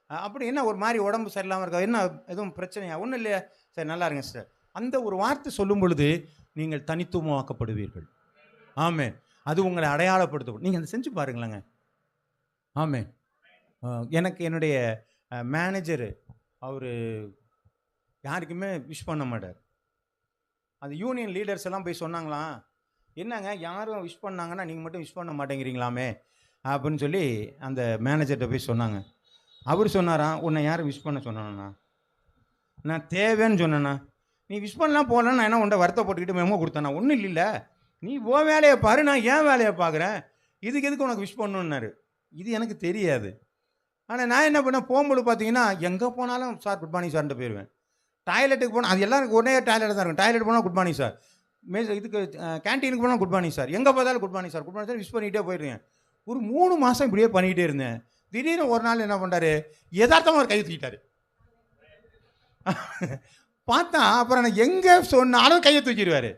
அப்படி என்ன ஒரு மாதிரி உடம்பு சரியில்லாமல் இருக்கா, என்ன எதுவும் பிரச்சனையா, ஒன்றும் இல்லையா, சரி நல்லா இருங்க சிஸ்டர், அந்த ஒரு வார்த்தை சொல்லும் பொழுது நீங்கள் தனித்துவமாக்கப்படுவீர்கள். ஆமே. அது உங்களை அடையாளப்படுத்த நீங்கள் அதை செஞ்சு பாருங்களேங்க. ஆமே. எனக்கு என்னுடைய மேனேஜரு அவர் யாருக்குமே விஷ் பண்ண மாட்டார். அது யூனியன் லீடர்ஸ் எல்லாம் போய் சொன்னாங்களாம், என்னங்க யாரும் விஷ் பண்ணாங்கன்னா நீங்கள் மட்டும் விஷ் பண்ண மாட்டேங்கிறீங்களாமே அப்படின்னு சொல்லி அந்த மேனேஜர்கிட்ட போய் சொன்னாங்க. அவர் சொன்னாராம், உன்னை யாரும் விஷ் பண்ண சொன்னானா, நான் தேவைன்னு சொன்னேண்ணா, நீ விஷ் பண்ணலாம் போகலன்னு நான் என்ன உன்ட்ட வருத்தப்பட்டுக்கிட்டு மெமோ கொடுத்தேண்ணா, ஒன்றும் இல்லை, நீ ஓ வேலையை பாரு, நான் ஏன் வேலையை பார்க்குறேன், இதுக்கு எதுக்கு உனக்கு விஷ் பண்ணணுன்னாரு. இது எனக்கு தெரியாது. ஆனால் நான் என்ன பண்ணேன், போகும்போது பார்த்தீங்கன்னா எங்கே போனாலும் சார் குட் மார்னிங் சார்ன்ட்டு போயிடுவேன். டாய்லெட்டுக்கு போனால் அது எல்லாருக்கும் ஒரே டாய்லெட் தான் இருக்கும். டாய்லெட் போனால் குட் மார்னிங் சார், இதுக்கு கேன்டீனுக்கு போனால் குட் மார்னிங் சார், எங்கே பார்த்தாலும் good morning sir, good morning sir wish பண்ணிகிட்டே போயிடுறேன். ஒரு 3 மாதம் இப்படியே பண்ணிக்கிட்டே இருந்தேன். திடீர்னு ஒரு நாள் என்ன பண்ணுறாரு, யதார்த்தமாக ஒரு கை தூக்கிட்டாரு. பார்த்தா அப்புறம் நான் எங்கே சொன்னாலும் கையை தூக்கிடுவார்.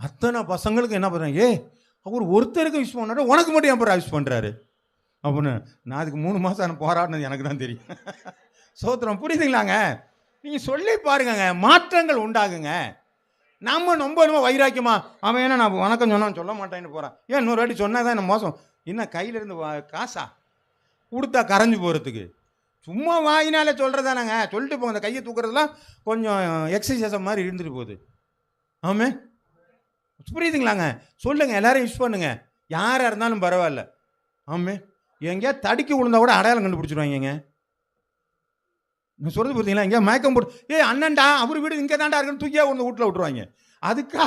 அத்தனை பசங்களுக்கு என்ன பண்ணுறேன், அவர் ஒருத்தருக்கு விஷ் பண்ணாரு, உனக்கு மட்டும் அப்புறம் விஷ் பண்ணுறாரு அப்படின்னு. நான் அதுக்கு 3 மாதம் போராடினது எனக்கு தான் தெரியும். சோத்திரம், புரியுதுங்களாங்க? நீங்கள் சொல்லி பாருங்க, மாற்றங்கள் உண்டாகுங்க. நம்ம ரொம்ப வைராக்கியமா அவன் ஏன்னா நான் வணக்கம் சொன்னான் சொல்ல மாட்டேன்னு போகிறான், ஏன் இன்னொரு வாட்டி சொன்னால் தான் என்ன மோசம், என்ன கையில் இருந்து காசா கொடுத்தா கரைஞ்சி போகிறதுக்கு, சும்மா வாயினால சொல்கிறதானங்க, சொல்லிட்டு போங்க. அந்த கையை தூக்குறதுலாம் கொஞ்சம் எக்ஸசைஸ் மாதிரி இருந்துட்டு போகுது. ஆமே, புரியுதுங்களாங்க? சொல்லுங்கள், எல்லாரும் யூஸ் பண்ணுங்க, யாராக இருந்தாலும் பரவாயில்ல. ஆமே, எங்கேயா தடுக்கி விழுந்தா கூட அடையாளம் கண்டுபிடிச்சிருவாங்க. நான் சொல்கிறது புரியுதுங்களா? எங்கேயா மயக்கம் போட்டு அண்ணன்டா அவர் வீடு இங்கே தாண்டா இருக்குன்னு தூக்கியா கொண்டு வீட்டில் விட்டுருவாங்க. அதுக்கா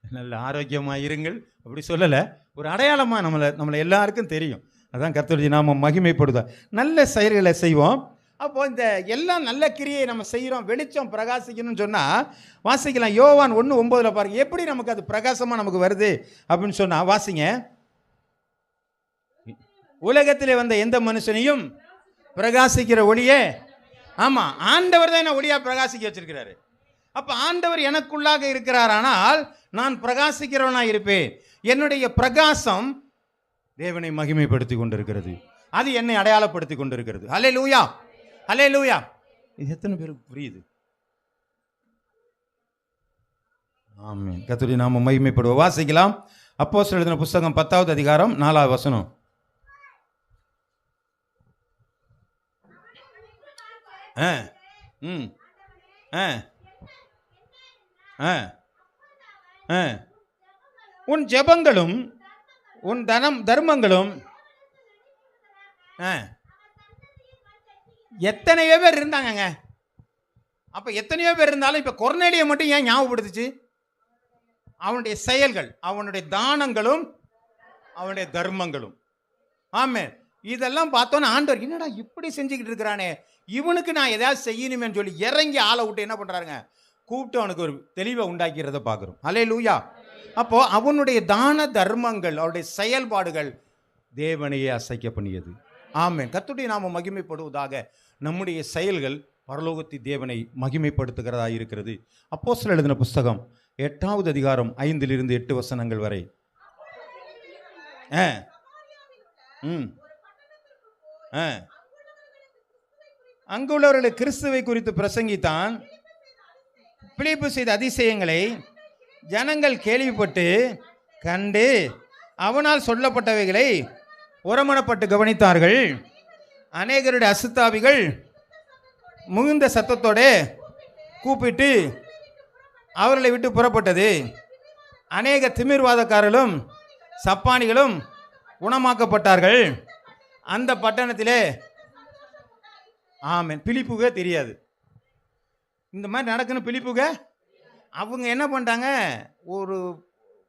நல்ல ஆரோக்கியமாக இருங்கள் அப்படி சொல்லலை, ஒரு அடையாளமாக நம்மளை எல்லாருக்கும் தெரியும். அதான் கர்த்தருடைய நாம மகிமைப்படுதா. நல்ல செயல்களை செய்வோம். அப்போது இந்த எல்லாம் நல்ல கிரியை நம்ம செய்கிறோம், வெளிச்சம் பிரகாசிக்கணும்னு சொன்னால் வாசிக்கலாம். யோவான் 1:9 பாருங்க, எப்படி நமக்கு அது பிரகாசமாக நமக்கு வருது அப்படின்னு சொன்னால் வாசிங்க. உலகத்திலே வந்த எந்த மனுஷனையும் பிரகாசிக்கிற ஒளியே, ஆமாம், ஆண்டவர் தான் என்ன ஒளியாக பிரகாசிக்க வச்சிருக்கிறாரு. அப்போ ஆண்டவர் எனக்குள்ளாக இருக்கிறார், ஆனால் நான் பிரகாசிக்கிறவனாக இருப்பேன். என்னுடைய பிரகாசம் தேவனை மகிமைப்படுத்தி கொண்டிருக்கிறது, அது என்னை அடையாளப்படுத்தி கொண்டிருக்கிறது. ஹல்லேலூயா, ஹல்லேலூயா. இது எத்தனை பேருக்கு புரியுது? ஆமென். கர்த்தருடைய நாம மகிமைப்படுவோம். வாசிக்கலாம். அப்போஸ்தலர் எழுதின புத்தகம் 10வது அதிகாரம் 4வது வசனம். உன் ஜெபங்களும் உன் தர்மங்களும் எத்தனையோ பேர் இருந்தாங்க. அப்ப எத்தனையோ பேர் இருந்தாலும் இப்ப கொர்நேலியை மட்டும் ஏன் ஞாபகப்படுத்துச்சு? அவனுடைய செயல்கள், அவனுடைய தானங்களும் அவனுடைய தர்மங்களும். ஆமே, இதெல்லாம் பார்த்தோன்னா ஆண்டவர் என்னடா இப்படி செஞ்சுக்கிட்டு இருக்கிறானே, இவனுக்கு நான் ஏதாவது செய்யணுமே சொல்லி இறங்கி ஆளை விட்டு என்ன பண்றாருங்க, கூப்பிட்டு அவனுக்கு ஒரு தெளிவை உண்டாக்கிறத பார்க்குறோம். ஹல்லேலூயா. அப்போ அவனுடைய தான தர்மங்கள், அவருடைய செயல்பாடுகள் தேவனையே அசைக்க பண்ணியது. ஆமென். கர்த்தருடைய நாம மகிமைப்படுவதாக. நம்முடைய செயல்கள் பரலோகத்தி தேவனை மகிமைப்படுத்துகிறதா இருக்கிறது. அப்போஸ்தலர் எழுதின புஸ்தகம் 8வது அதிகாரம் 5 8 வசனங்கள் வரை. அங்குள்ளவர்களுக்கு கிறிஸ்துவை குறித்து பிரசங்கித்தான். பிலிப்பு செய்த அதிசயங்களை ஜனங்கள் கேள்விப்பட்டு கண்டு அவனால் சொல்லப்பட்டவைகளை உரமனப்பட்டு கவனித்தார்கள். அநேகருடைய அசுத்தாவிகள் மிகுந்த சத்தத்தோட கூப்பிட்டு அவர்களை விட்டு புறப்பட்டது. அநேக திமிர்வாதக்காரர்களும் சப்பானிகளும் குணமாக்கப்பட்டார்கள். அந்த பட்டணத்திலே ஆமென். பிலிப்புக்கே தெரியாது இந்த மாதிரி நடக்குன்னு. பிலிப்புக அவங்க என்ன பண்ணிட்டாங்க, ஒரு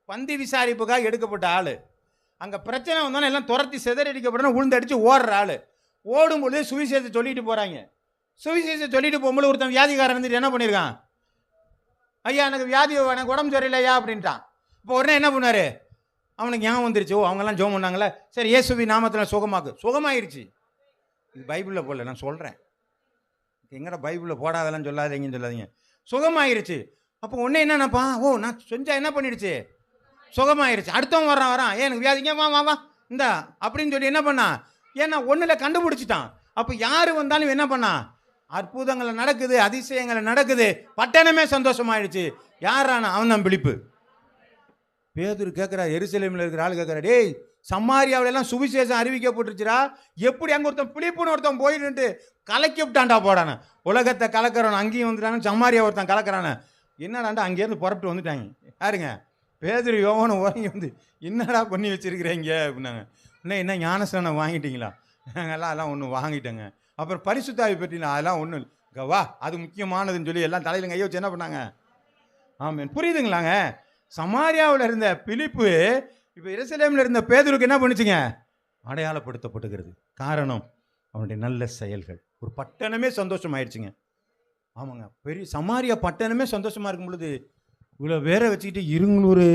பந்தி விசாரிப்புக்காக எடுக்கப்பட்ட ஆள். அங்கே பிரச்சனை வந்தாலும் எல்லாம் துரத்தி சிதறடிக்கப்படணும், உளுந்தடிச்சு ஓடுற ஆள். ஓடும்பொழுது சுவிசேஷத்தை சொல்லிட்டு போகிறாங்க. சுவிசேஷத்தை சொல்லிட்டு போகும்போது ஒருத்தன் வியாதிக்காரன் இருந்துட்டு என்ன பண்ணியிருக்கான், ஐயா எனக்கு வியாதி, எனக்கு உடம்பு சரியில்லையா அப்படின்ட்டான். இப்போ உடனே என்ன பண்ணார், அவனுக்கு ஞாபகம் வந்துருச்சு, ஓ அவங்கெல்லாம் ஜெபம் பண்ணாங்களே, சரி இயேசுவி நாமத்தில் சுகமாக்கு. சுகமாயிருச்சு. இது பைபிளில் போடல, நான் சொல்கிறேன். எங்கடா பைபிளில் போடாதெல்லாம் சொல்லாதீங்கன்னு சொல்லாதீங்க. சுகமாயிருச்சு. அப்போ ஒன்றே என்னென்னப்பா, ஓ நான் செஞ்சால் என்ன பண்ணிடுச்சு, சுகமாயிருச்சு. அடுத்தவன் வரான், ஏன் எனக்கு வியாதிங்க, வா வா வா இந்தா அப்படின்னு சொல்லி என்ன பண்ணான், ஏன்னா ஒன்றில் கண்டுபிடிச்சிட்டான். அப்போ யார் வந்தாலும் என்ன பண்ணான், அற்புதங்கள் நடக்குது, அதிசயங்கள் நடக்குது, பட்டணமே சந்தோஷமாயிடுச்சு. யாரான அவன் தான் பிலிப்பு. பேதுரு கேட்குறா, எருசலேமில் இருக்கிற ஆள் கேட்குறா, டேய் சமாரியாவிலெல்லாம் சுவிசேஷம் அறிவிக்கப்பட்டுருச்சுரா, எப்படி அங்கே ஒருத்தன் பிலிப்புன்னு ஒருத்தன் போயிட்டு கலக்கி விட்டான்டா போடானே, உலகத்தை கலக்கிறவன் அங்கேயும் வந்துட்டானு, சமாரியா ஒருத்தன் கலக்கிறானே, என்னடாண்டா அங்கேருந்து புறப்பட்டு வந்துட்டாங்க. யாருங்க, பேதுரு யோவானும் உறங்கி வந்து என்னடா பண்ணி வச்சுருக்கிறீங்க அப்படின்னாங்க. என்ன ஞானஸ்நானம் வாங்கிட்டீங்களா, எல்லாம் ஒன்று வாங்கிட்டேங்க. அப்புறம் பரிசுத்தாவி பற்றினா அதெல்லாம் ஒன்றும் இல்லை, வா அது முக்கியமானதுன்னு சொல்லி எல்லாம் தலையில் கையை வச்சு என்ன பண்ணாங்க. ஆமாம், புரியுதுங்களாங்க. சமாரியாவில் இருந்த பிலிப்பு இப்போ எருசலேமில் இருந்த பேதுருக்கு என்ன பண்ணுச்சுங்க, அடையாளப்படுத்தப்பட்டுகிறது. காரணம் அவனுடைய நல்ல செயல்கள். ஒரு பட்டணமே சந்தோஷமாயிடுச்சுங்க. ஆமாங்க, பெரிய சமாரியா பட்டணமே சந்தோஷமாக இருக்கும் பொழுது இவ்வளோ வேற வச்சுக்கிட்டு இருங்களூர்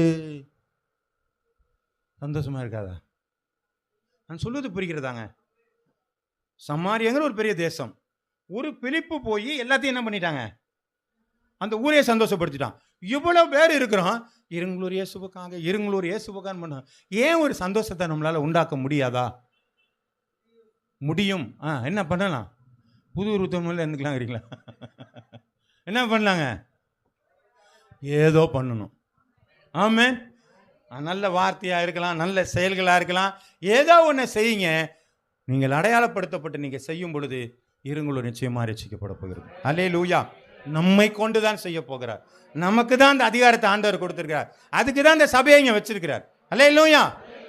சந்தோஷமாக இருக்காதா? நான் சொல்லுவது புரிகிறதாங்க. சமாரியாங்கிற ஒரு பெரிய தேசம், ஒரு பிலிப்பு போய் எல்லாத்தையும் என்ன பண்ணிட்டாங்க, அந்த ஊரே சந்தோஷப்படுத்திட்டான். இவ்வளோ பேர் இருக்கிறோம், இருங்களூர் இயேசுவுக்காக, இருங்களூர் இயேசுவுக்கான்னு பண்ணோம். ஏன் ஒரு சந்தோஷத்தை நம்மளால் உண்டாக்க முடியாதா? முடியும். என்ன பண்ணலாம், புது உருவத்தில் இருந்துக்கலாங்கிறீங்களா? என்ன பண்ணலாங்க, ஏதோ பண்ணணும். ஆமாம், நல்ல வார்த்தையாக இருக்கலாம், நல்ல செயல்களாக இருக்கலாம், ஏதோ ஒன்று செய்யுங்க. நீங்கள் அடையாளப்படுத்தப்பட்டு நீங்கள் செய்யும் பொழுது இருங்களூர் நிச்சயமாக ரட்சிக்கப்பட போகிறது. அல்லேலூயா. நம்மை கொண்டு தான் செய்ய போகிறார். நமக்கு தான் அந்த அதிகாரத்தை ஆண்டவர் கொடுத்திருக்கிறார். அதுக்கு தான் இந்த சபையை இங்கே வச்சிருக்கிறார். அல்லேலூயா.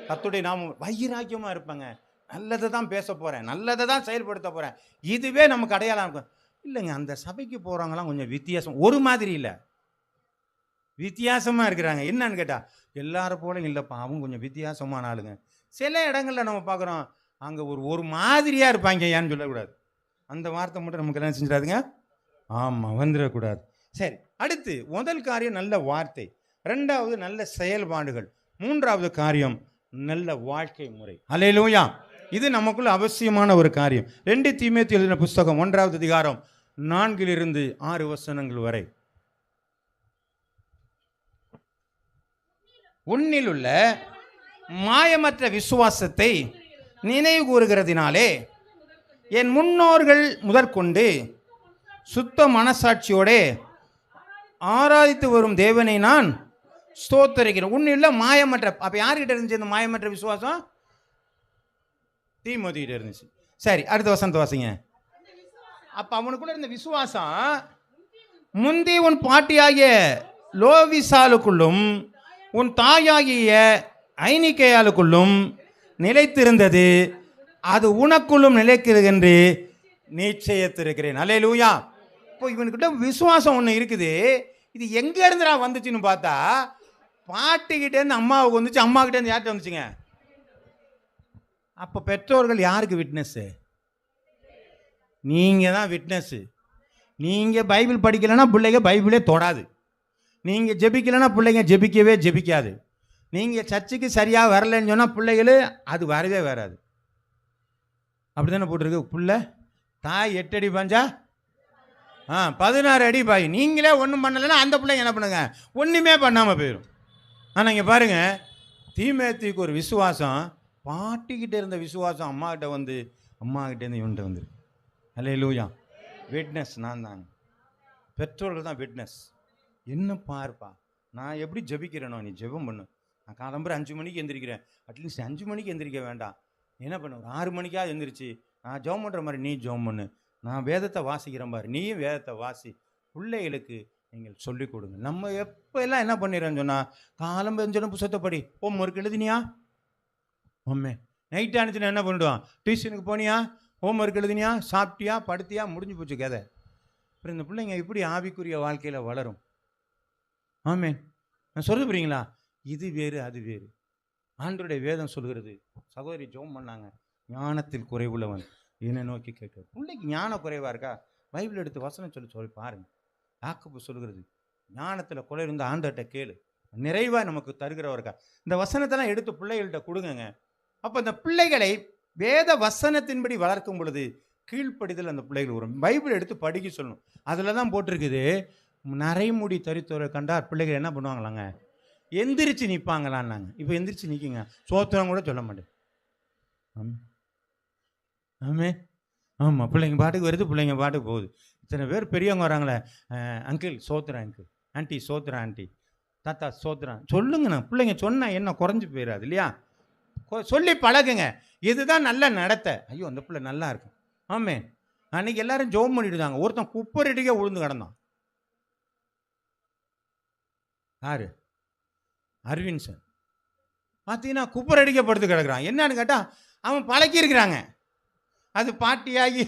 கர்த்தருடைய நாமம். வைராக்கியமாக இருப்பாங்க, நல்லதை தான் பேச போகிறேன், நல்லதை தான் செயல்படுத்த போகிறேன், இதுவே நமக்கு அடையாளம் இருக்கும். இல்லைங்க, அந்த சபைக்கு போகிறவங்களாம் கொஞ்சம் வித்தியாசம், ஒரு மாதிரி இல்லை, வித்தியாசமாக இருக்கிறாங்க. என்னன்னு கேட்டால் எல்லாரும் போல இல்லைப்பா, அவங்க கொஞ்சம் வித்தியாசமான ஆளுங்க. சில இடங்களில் நம்ம பார்க்குறோம், அங்கே ஒரு மாதிரியாக இருப்பாங்க. ஏன்னு சொல்லக்கூடாது, அந்த வார்த்தை மட்டும் நமக்கு என்ன செஞ்சிடாதுங்க. ஆமாம், வந்துடக்கூடாது. சரி, அடுத்து முதல் காரியம் நல்ல வார்த்தை, ரெண்டாவது நல்ல செயல்பாடுகள், மூன்றாவது காரியம் நல்ல வாழ்க்கை முறை. அல்லேலூயா. இது நமக்குள்ள அவசியமான ஒரு காரியம். 2 தீமோத்தேயு எழுதின புஸ்தகம் 1வது அதிகாரம் 4 6 வசனங்கள் வரை. உன்னிலுள்ள மாயமற்ற விசுவாசத்தை நினைவு கூறுகிறதினாலே என் முன்னோர்கள் முதற்கொண்டு சுத்த மனசாட்சியோட ஆராதித்து வரும் தேவனை நான் ஸ்தோத்தரிக்கிறேன். உன்னிலுள்ள மாயமற்ற, அப்போ யார்கிட்ட இருந்துச்சு இந்த மாயமற்ற விசுவாசம்? தீமோத்தேயுகிட்ட இருந்துச்சு. சரி, அடுத்த வசனத்தை வாசிங்க. அப்போ அவனுக்குள்ள இருந்த விசுவாசம் முந்தி உன் பாட்டியாகிய லோவிசாலுக்குள்ளும் உன் தாயாகிய ஐனிக்கையாளுக்குள்ளும் நிலைத்திருந்தது, அது உனக்குள்ளும் நிலைக்கிறது என்று நிச்சயத்திருக்கிறேன். அல்லேலூயா. இப்போ இவனுக்கிட்ட விசுவாசம் ஒன்று இருக்குது. இது எங்கே இருந்துடா வந்துச்சுன்னு பார்த்தா பாட்டிக்கிட்டேருந்து அம்மாவுக்கு வந்துச்சு, அம்மாக்கிட்டேருந்து யார்கிட்ட வந்துச்சுங்க? அப்போ பெற்றோர்கள் யாருக்கு விட்னஸ்ஸு? நீங்கள் தான் விட்னஸ்ஸு. நீங்கள் பைபிள் படிக்கலைன்னா பிள்ளைங்க பைபிளே தொடாது, நீங்கள் ஜெபிக்கலைன்னா பிள்ளைங்க ஜெபிக்காது, நீங்கள் சர்ச்சுக்கு சரியாக வரலைன்னு சொன்னால் பிள்ளைகள் அது வரவே வராது. அப்படி தானே போட்டிருக்கு, பிள்ளை தாய் 8 அடி பாஞ்சா 16 அடி பாய். நீங்களே ஒன்றும் பண்ணலைன்னா அந்த பிள்ளைங்க என்ன பண்ணுங்க, ஒன்றுமே பண்ணாமல் போயிடும். ஆனால் இங்கே பாருங்க, தீமேத்திக்கு ஒரு விசுவாசம், பாட்டிக்கிட்ட இருந்த விசுவாசம் அம்மாக்கிட்ட வந்து, அம்மாக்கிட்டேருந்து இவன்கிட்ட வந்து. அல்லேலூயா. விட்னஸ் நான் தாங்க, பெற்றோர்கள் தான் விட்னஸ். என்ன பாருப்பா, நான் எப்படி ஜெபிக்கிறேனோ நீ ஜெபம் பண்ணு. நான் காலம்பரம் 5 மணிக்கு எந்திரிக்கிறேன், அட்லீஸ்ட் 5 மணிக்கு எந்திரிக்க வேண்டாம், என்ன பண்ணு, ஒரு 6 மணிக்காக எந்திரிச்சு நான் ஜெபம் பண்ணுற மாதிரி நீ ஜெபம் பண்ணு. நான் வேதத்தை வாசிக்கிறேன் பாரு, நீயும் வேதத்தை வாசி. பிள்ளைகளுக்கு நீங்கள் சொல்லிக் கொடுங்க. நம்ம எப்போ எல்லாம் என்ன பண்ணிடுறேன்னு சொன்னால், காலம்பரம் புத்தகத்தை படி, ஹோம் ஒர்க் எழுதினியா, அம்மே நைட் ஆனிச்சுன்னா என்ன பண்ணிடுவான், டியூஷனுக்கு போனியா, ஹோம் ஒர்க் எழுதினியா, சாப்பிட்டியா, படுத்தியா, முடிஞ்சு போச்சு கதை. அப்புறம் இந்த பிள்ளைங்க இப்படி ஆவிக்குரிய வாழ்க்கையில் வளரும். ஆமே, நான் சொல்றது புரியுங்களா? இது வேறு அது வேறு. ஆண்டவருடைய வேதம் சொல்கிறது, சகோதரி ஜெபம் பண்ணாங்க, ஞானத்தில் குறைவுள்ளவன் என்னை நோக்கி கேட்க. பிள்ளைக்கு ஞான குறைவாக இருக்கா, பைபிள் எடுத்து வசனம் சொல்லி பாருங்க. யாக்கோபு சொல்கிறது, ஞானத்தில் குறை இருந்த ஆண்டவர்கிட்ட கேளு, நிறைவாக நமக்கு தருகிறவருக்கா. இந்த வசனத்தெல்லாம் எடுத்து பிள்ளைகள்கிட்ட கொடுங்க. அப்போ இந்த பிள்ளைகளை வேத வசனத்தின்படி வளர்க்கும் பொழுது கீழ்ப்படிதல் அந்த பிள்ளைகள் வரும். பைபிள் எடுத்து படிக்க சொல்லணும். அதில் தான் போட்டிருக்குது, நரைமுடி தரித்தோரை கண்டால் பிள்ளைகள் என்ன பண்ணுவாங்களாங்க, எந்திரிச்சு நிற்பாங்களான்னாங்க. இப்போ எந்திரிச்சு நிற்குங்க, சோத்திரம் கூட சொல்ல மாட்டேன். ஆமே, ஆமாம், பிள்ளைங்க பாட்டுக்கு வருது, பிள்ளைங்க பாட்டுக்கு போகுது. இத்தனை பேர் பெரியவங்க வராங்களே, அங்கிள் சோத்திரம், அங்கிள் ஆண்டி சோத்திரம், ஆண்டி தாத்தா சோத்திரம் சொல்லுங்கண்ணா. பிள்ளைங்க சொன்னால் என்ன குறைஞ்சி போயிடாது இல்லையா? சொல்லி பழகுங்க. இதுதான் நல்ல நடத்தை. ஐயோ அந்த பிள்ளை நல்லா இருக்கு. ஆமே, அன்னைக்கு எல்லாரும் ஜோம் பண்ணிட்டுதாங்க. ஒருத்தன் குப்பரடிக்க உழுந்து கிடந்தான். யாரு? அரவிந்த் சார். பார்த்தீங்கன்னா குப்பரடிக்கப்படுத்து கிடக்குறான். என்னன்னு கேட்டால் அவன் பழக்கியிருக்கிறாங்க. அது பாட்டியாகி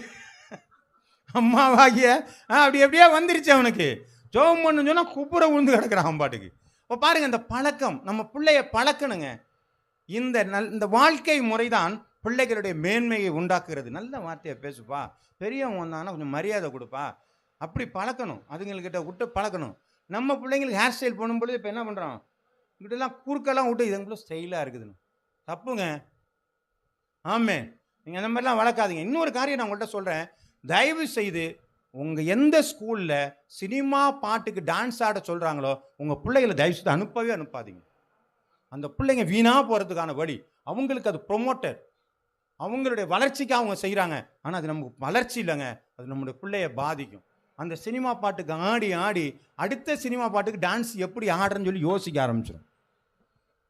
அம்மாவாகிய அப்படி எப்படியா வந்துருச்சு அவனுக்கு. ஜோம் பண்ணு சொன்னால் குப்புரை உழுந்து கிடக்குறான் அவன் பாட்டுக்கு. இப்போ பாருங்கள், இந்த பழக்கம் நம்ம பிள்ளைய பழக்கணுங்க. இந்த வாழ்க்கை முறைதான் பிள்ளைகளுடைய மேன்மையை உண்டாக்குறது. நல்ல வார்த்தையை பேசுப்பா, பெரியவங்க வந்தாங்கன்னா கொஞ்சம் மரியாதை கொடுப்பா, அப்படி பழக்கணும். அதுங்கள்கிட்ட விட்டு பழக்கணும். நம்ம பிள்ளைங்களுக்கு ஹேர் ஸ்டைல் பண்ணும்பொழுது இப்போ என்ன பண்ணுறோம், இங்கிட்டலாம் குறுக்கெல்லாம் விட்டு இதுங்களும் ஸ்டைலாக இருக்குதுன்னு தப்புங்க. ஆமே, நீங்கள் அந்த மாதிரிலாம் வளர்க்காதீங்க. இன்னொரு காரியம் நான் உங்கள்கிட்ட சொல்கிறேன், தயவு செய்து உங்கள் எந்த ஸ்கூலில் சினிமா பாட்டுக்கு டான்ஸ் ஆட சொல்கிறாங்களோ உங்கள் பிள்ளைகளை தயவு செய்து அனுப்பவே அனுப்பாதீங்க. அந்த பிள்ளைங்க வீணாக போகிறதுக்கான வழி. அவங்களுக்கு அது ப்ரொமோட்டர், அவங்களுடைய வளர்ச்சிக்கு அவங்க செய்கிறாங்க. ஆனால் அது நமக்கு வளர்ச்சி இல்லைங்க, அது நம்முடைய பிள்ளைய பாதிக்கும். அந்த சினிமா பாட்டுக்கு ஆடி ஆடி அடுத்த சினிமா பாட்டுக்கு டான்ஸ் எப்படி ஆடுறேன்னு சொல்லி யோசிக்க ஆரம்பிச்சிடும்.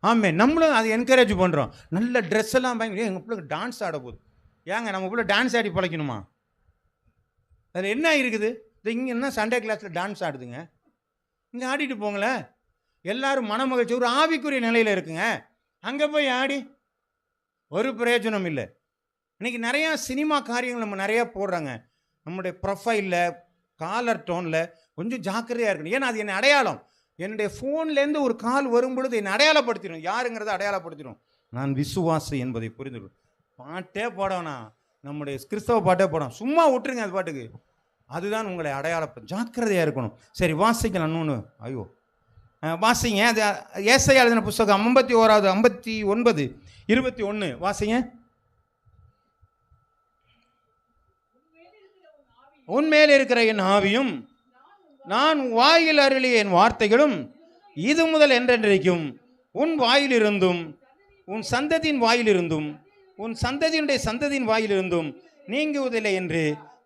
ஆமே, நம்மளும் அதை என்கரேஜ் பண்ணுறோம். நல்ல ட்ரெஸ் எல்லாம் பயங்கர, எங்கள் பிள்ளைங்க டான்ஸ் ஆட போகுது. ஏங்க நம்ம பிள்ளை டான்ஸ் ஆடி பழைக்கணுமா? அதில் என்ன இருக்குது? இங்கே என்ன சண்டே கிளாஸில் டான்ஸ் ஆடுதுங்க, இங்கே ஆடிட்டு போங்களேன். எல்லாரும் மனமகிழ்ச்சி ஒரு ஆவிக்குரிய நிலையில் இருக்குங்க. அங்கே போய் ஆடி ஒரு பிரயோஜனம் இல்லை. இன்றைக்கி நிறையா சினிமா காரியங்கள் நம்ம நிறையா போடுறாங்க. நம்முடைய ப்ரொஃபைலில் காலர் டோனில் கொஞ்சம் ஜாக்கிரதையாக இருக்கணும். ஏன்னா அது என்னை அடையாளம். என்னுடைய ஃபோன்லேருந்து ஒரு கால் வரும் பொழுது என்னை அடையாளப்படுத்திடும். யாருங்கிறத அடையாளப்படுத்திடும். நான் விசுவாசி என்பதை புரிந்துடும். பாட்டே போடணும், நம்முடைய கிறிஸ்தவ பாட்டே போடணும், சும்மா விட்டுருங்க அது பாட்டுக்கு. அதுதான் உங்களை அடையாளப்படும். ஜாக்கிரதையாக இருக்கணும். சரி வாசிக்கலாம். இன்னொன்று ஐயோ வாசிங்க. அது ஏசாயா எழுதின புத்தகம் 59:21 வாசிங்க. உன்மேல் இருக்கிற என் ஆவியும் நான் வாயில் அருளிய என் வார்த்தைகளும் இது முதல் என்றென்றைக்கும் உன் வாயிலிருந்தும் உன் சந்ததியின் வாயிலிருந்தும் உன் சந்ததியினுடைய சந்ததியின் வாயிலிருந்தும் நீங்குவதில்லை என்று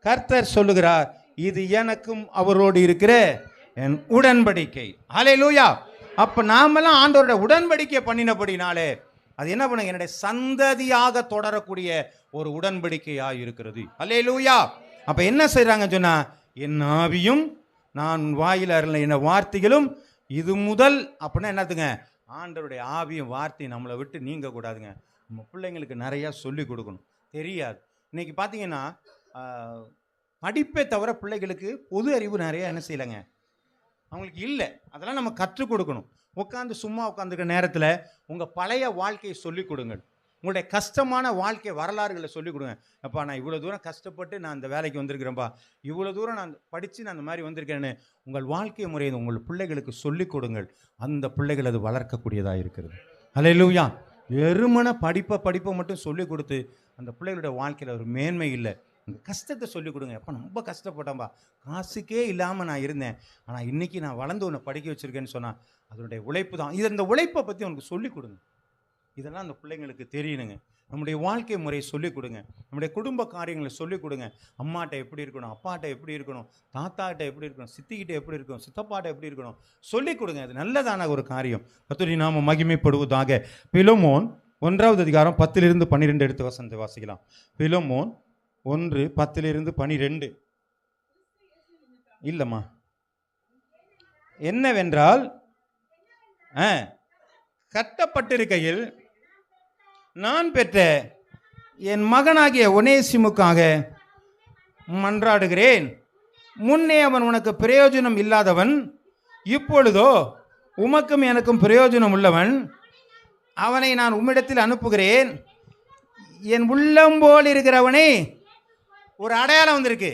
கர்த்தர் சொல்லுகிறார். இது எனக்கும் அவரோடு இருக்கிற என் உடன்படிக்கை. ஹல்லேலூயா. அப்போ நாமெல்லாம் ஆண்டவரோட உடன்படிக்கை பண்ணினபடினாலே அது என்ன பண்ணுங்க, என்னுடைய சந்ததியாக தொடரக்கூடிய ஒரு உடன்படிக்கையாக இருக்கிறது. ஹல்லேலூயா. அப்போ என்ன செய்கிறாங்க சொன்னால், என் ஆவியும் நான் வாயில் அருளின என் வார்த்தைகளும் இது முதல் அப்படின்னா என்னத்துங்க, ஆண்டவருடைய ஆவியும் வார்த்தையும் நம்மளை விட்டு நீங்கக்கூடாதுங்க. நம்ம பிள்ளைங்களுக்கு நிறையா சொல்லிக் கொடுக்கணும். தெரியாது. இன்றைக்கி பார்த்தீங்கன்னா படிப்பை தவிர பிள்ளைகளுக்கு பொது அறிவு நிறையா என்ன செய்யலைங்க, அவங்களுக்கு இல்லை. அதெல்லாம் நம்ம கற்றுக் கொடுக்கணும். சும்மா உட்காந்துருக்க நேரத்தில் உங்கள் பழைய வாழ்க்கையை சொல்லிக் கொடுங்கள். உங்களுடைய கஷ்டமான வாழ்க்கை வரலாறுகளை சொல்லிக் கொடுங்க. அப்பா நான் இவ்வளோ தூரம் கஷ்டப்பட்டு நான் இந்த வேலைக்கு வந்திருக்கிறேன்ப்பா, இவ்வளோ தூரம் நான் படித்து நான் அந்த மாதிரி வந்திருக்கேன்னு உங்கள் வாழ்க்கை முறையை உங்கள் பிள்ளைகளுக்கு சொல்லிக் கொடுங்கள். அந்த பிள்ளைகள் அது வளர்க்கக்கூடியதாக இருக்கிறது. ஹல்லேலூயா. வெறுமன படிப்பை மட்டும் சொல்லிக் கொடுத்து அந்த பிள்ளைகளுடைய வாழ்க்கையில் ஒரு மேன்மை இல்லை. உங்கள் கஷ்டத்தை சொல்லிக் கொடுங்க. அப்போ ரொம்ப கஷ்டப்பட்டேன்பா, காசுக்கே இல்லாமல் நான் இருந்தேன், ஆனால் இன்றைக்கி நான் வளர்ந்து உன்னை படிக்க வச்சுருக்கேன்னு சொன்னால் அதனுடைய உழைப்பு தான். இந்த உழைப்பை பற்றி உனக்கு சொல்லிக் கொடுங்க. இதெல்லாம் அந்த பிள்ளைங்களுக்கு தெரியணுங்க. நம்முடைய வாழ்க்கை முறையை சொல்லிக் கொடுங்க. நம்முடைய குடும்ப காரியங்களை சொல்லிக் கொடுங்க. அம்மாட்ட எப்படி இருக்கணும், அப்பாட்ட எப்படி இருக்கணும், தாத்தாட்ட எப்படி இருக்கணும், சித்திக்கிட்ட எப்படி இருக்கணும், சித்தப்பாட்ட எப்படி இருக்கணும் சொல்லிக் கொடுங்க. அது நல்லதான ஒரு காரியம். கர்த்தருடைய நாமம் மகிமைப்படுவதாக. பிலமோன் 1வது அதிகாரம் 10-12 எடுத்து வசனத்தை வாசிக்கலாம். பிலமோன் 1:10-12. இல்லைம்மா, என்னவென்றால் கட்டப்பட்டிருக்கையில் நான் பெற்ற என் மகனாகிய ஒனேசிமுக்காக மன்றாடுகிறேன். முன்னே அவன் உனக்கு பிரயோஜனம் இல்லாதவன், இப்பொழுதோ உமக்கும் எனக்கும் பிரயோஜனம் உள்ளவன். அவனை நான் உம்மிடத்தில் அனுப்புகிறேன். என் உள்ளம் போல் இருக்கிறவனே. ஒரு அடையாளம் வந்திருக்கு.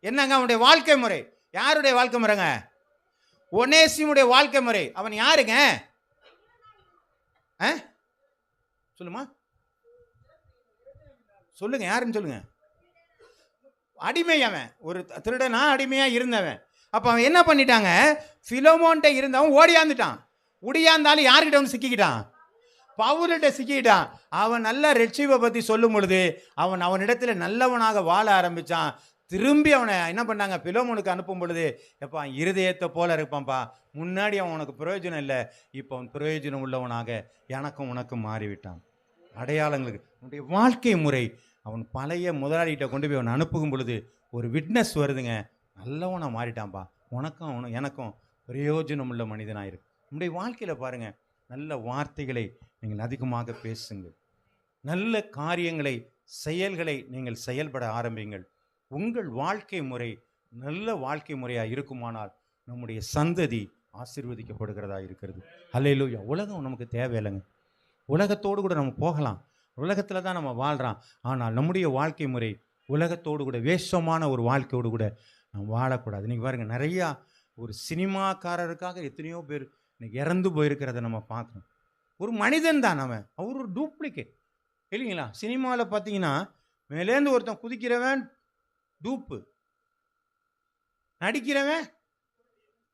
என்னங்க? அவனுடைய வாழ்க்கை முறை. யாருடைய வாழ்க்கை முறைங்க? ஒனேசிமுடைய வாழ்க்கை முறை. அவன் யாருங்க? சொல்லுமா, சொல்லுங்க, யாருன்னு சொல்லுங்க. அடிமை. அவன் ஒரு திருடனா அடிமையா இருந்தவன். அப்ப அவன் என்ன பண்ணிட்டாங்க? பிலமோன்ட்ட இருந்தவன் ஓடியாந்துட்டான். உடியாந்தாலும் யாருக்கிட்ட வந்து சிக்கிக்கிட்டான்? பவுல்கிட்ட சிக்கிட்டான். அவன் நல்ல ரட்சிப்பை பற்றி சொல்லும் பொழுது அவனிடத்துல நல்லவனாக வாழ ஆரம்பித்தான். திரும்பி அவனை என்ன பண்ணாங்க? பிலமோனுக்கு அனுப்பும் பொழுது, எப்பா இருதயத்தை போல இருப்பான்ப்பா, முன்னாடி அவன் உனக்கு பிரயோஜனம் இல்லை, இப்போ அவன் பிரயோஜனம் உள்ளவனாக எனக்கும் உனக்கும் மாறிவிட்டான். அடையாளங்களுக்கு அவனுடைய வாழ்க்கை முறை. அவன் பழைய முதலாளிகிட்ட கொண்டு போய் அவன் அனுப்பும் பொழுது ஒரு விட்னஸ் வருதுங்க, நல்லவனாக மாறிட்டான்ப்பா, உனக்கும் அவனும் எனக்கும் பிரயோஜனம் உள்ள மனிதனாக இருக்கு. நம்முடைய வாழ்க்கையில் பாருங்கள், நல்ல வார்த்தைகளை நீங்கள் அதிகமாக பேசுங்கள். நல்ல காரியங்களை, செயல்களை நீங்கள் செயல்பட ஆரம்பிங்கள். உங்கள் வாழ்க்கை முறை நல்ல வாழ்க்கை முறையாக இருக்குமானால் நம்முடைய சந்ததி ஆசீர்வதிக்கப்படுகிறதா இருக்கிறது. அல்லேலூயா. உலகம் நமக்கு தேவையில்லைங்க. உலகத்தோடு கூட நம்ம போகலாம், உலகத்தில் தான் நம்ம வாழ்கிறோம். ஆனால் நம்முடைய வாழ்க்கை முறை உலகத்தோடு கூட, வேஷமான ஒரு வாழ்க்கையோடு கூட நம்ம வாழக்கூடாது. இன்றைக்கி பாருங்கள், நிறையா ஒரு சினிமாக்காரருக்காக எத்தனையோ பேர் இன்னைக்கு இறந்து போயிருக்கிறத நம்ம பார்க்குறோம். ஒரு மனிதன் தான் அவன், அவர் ஒரு டூப்ளிகேட் இல்லைங்களா? சினிமாவில் பார்த்தீங்கன்னா மேலேருந்து ஒருத்தன் குதிக்கிறவன் டூப்பு, நடிக்கிறவன்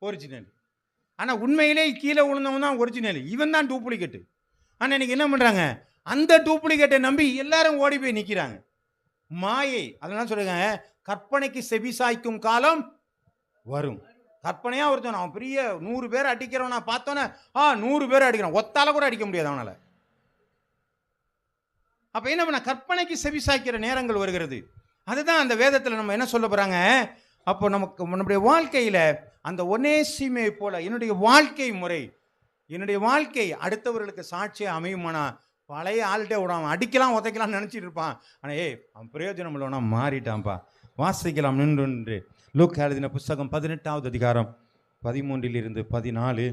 ஒரிஜினல். ஆனால் உண்மையிலே கீழே விழுந்தவன் தான் ஒரிஜினல், இவன் தான் டூப்ளிகேட்டு. ஆனால் இன்னைக்கு என்ன பண்ணுறாங்க? அந்த டூப்ளிகேட்டை நம்பி எல்லாரும் ஓடி போய் நிற்கிறாங்க. மாயை. அதெல்லாம் சொல்லுங்க, கற்பனைக்கு செவிசாய்க்கும் காலம் வரும். கற்பனையாக ஒருத்தன் அவன் பெரிய 100 பேர் அடிக்கிறவனா பார்த்தோன்னே 100 பேர் அடிக்கிறான், ஒத்தால கூட அடிக்க முடியாது அவனால். அப்போ என்ன பண்ண? கற்பனைக்கு செவிசாய்க்கிற நேரங்கள் வருகிறது. அதுதான் அந்த வேதத்தில் நம்ம என்ன சொல்ல போகிறாங்க. அப்போ நமக்கு நம்முடைய வாழ்க்கையில் அந்த ஒனேசிமை போல என்னுடைய வாழ்க்கை முறை, என்னுடைய வாழ்க்கை அடுத்தவர்களுக்கு சாட்சியாக அமையுமானா, பழைய ஆள்கிட்ட விடாம அடிக்கலாம் உதைக்கலாம்னு நினச்சிட்டு இருப்பான். ஆனால் அவன் பிரயோஜனம் இல்லைனா மாறிட்டான்ப்பா. வாசிக்கலாம் நின்று. லூக்கா எழுதின புஸ்தகம் 18வது அதிகாரம் 13-14.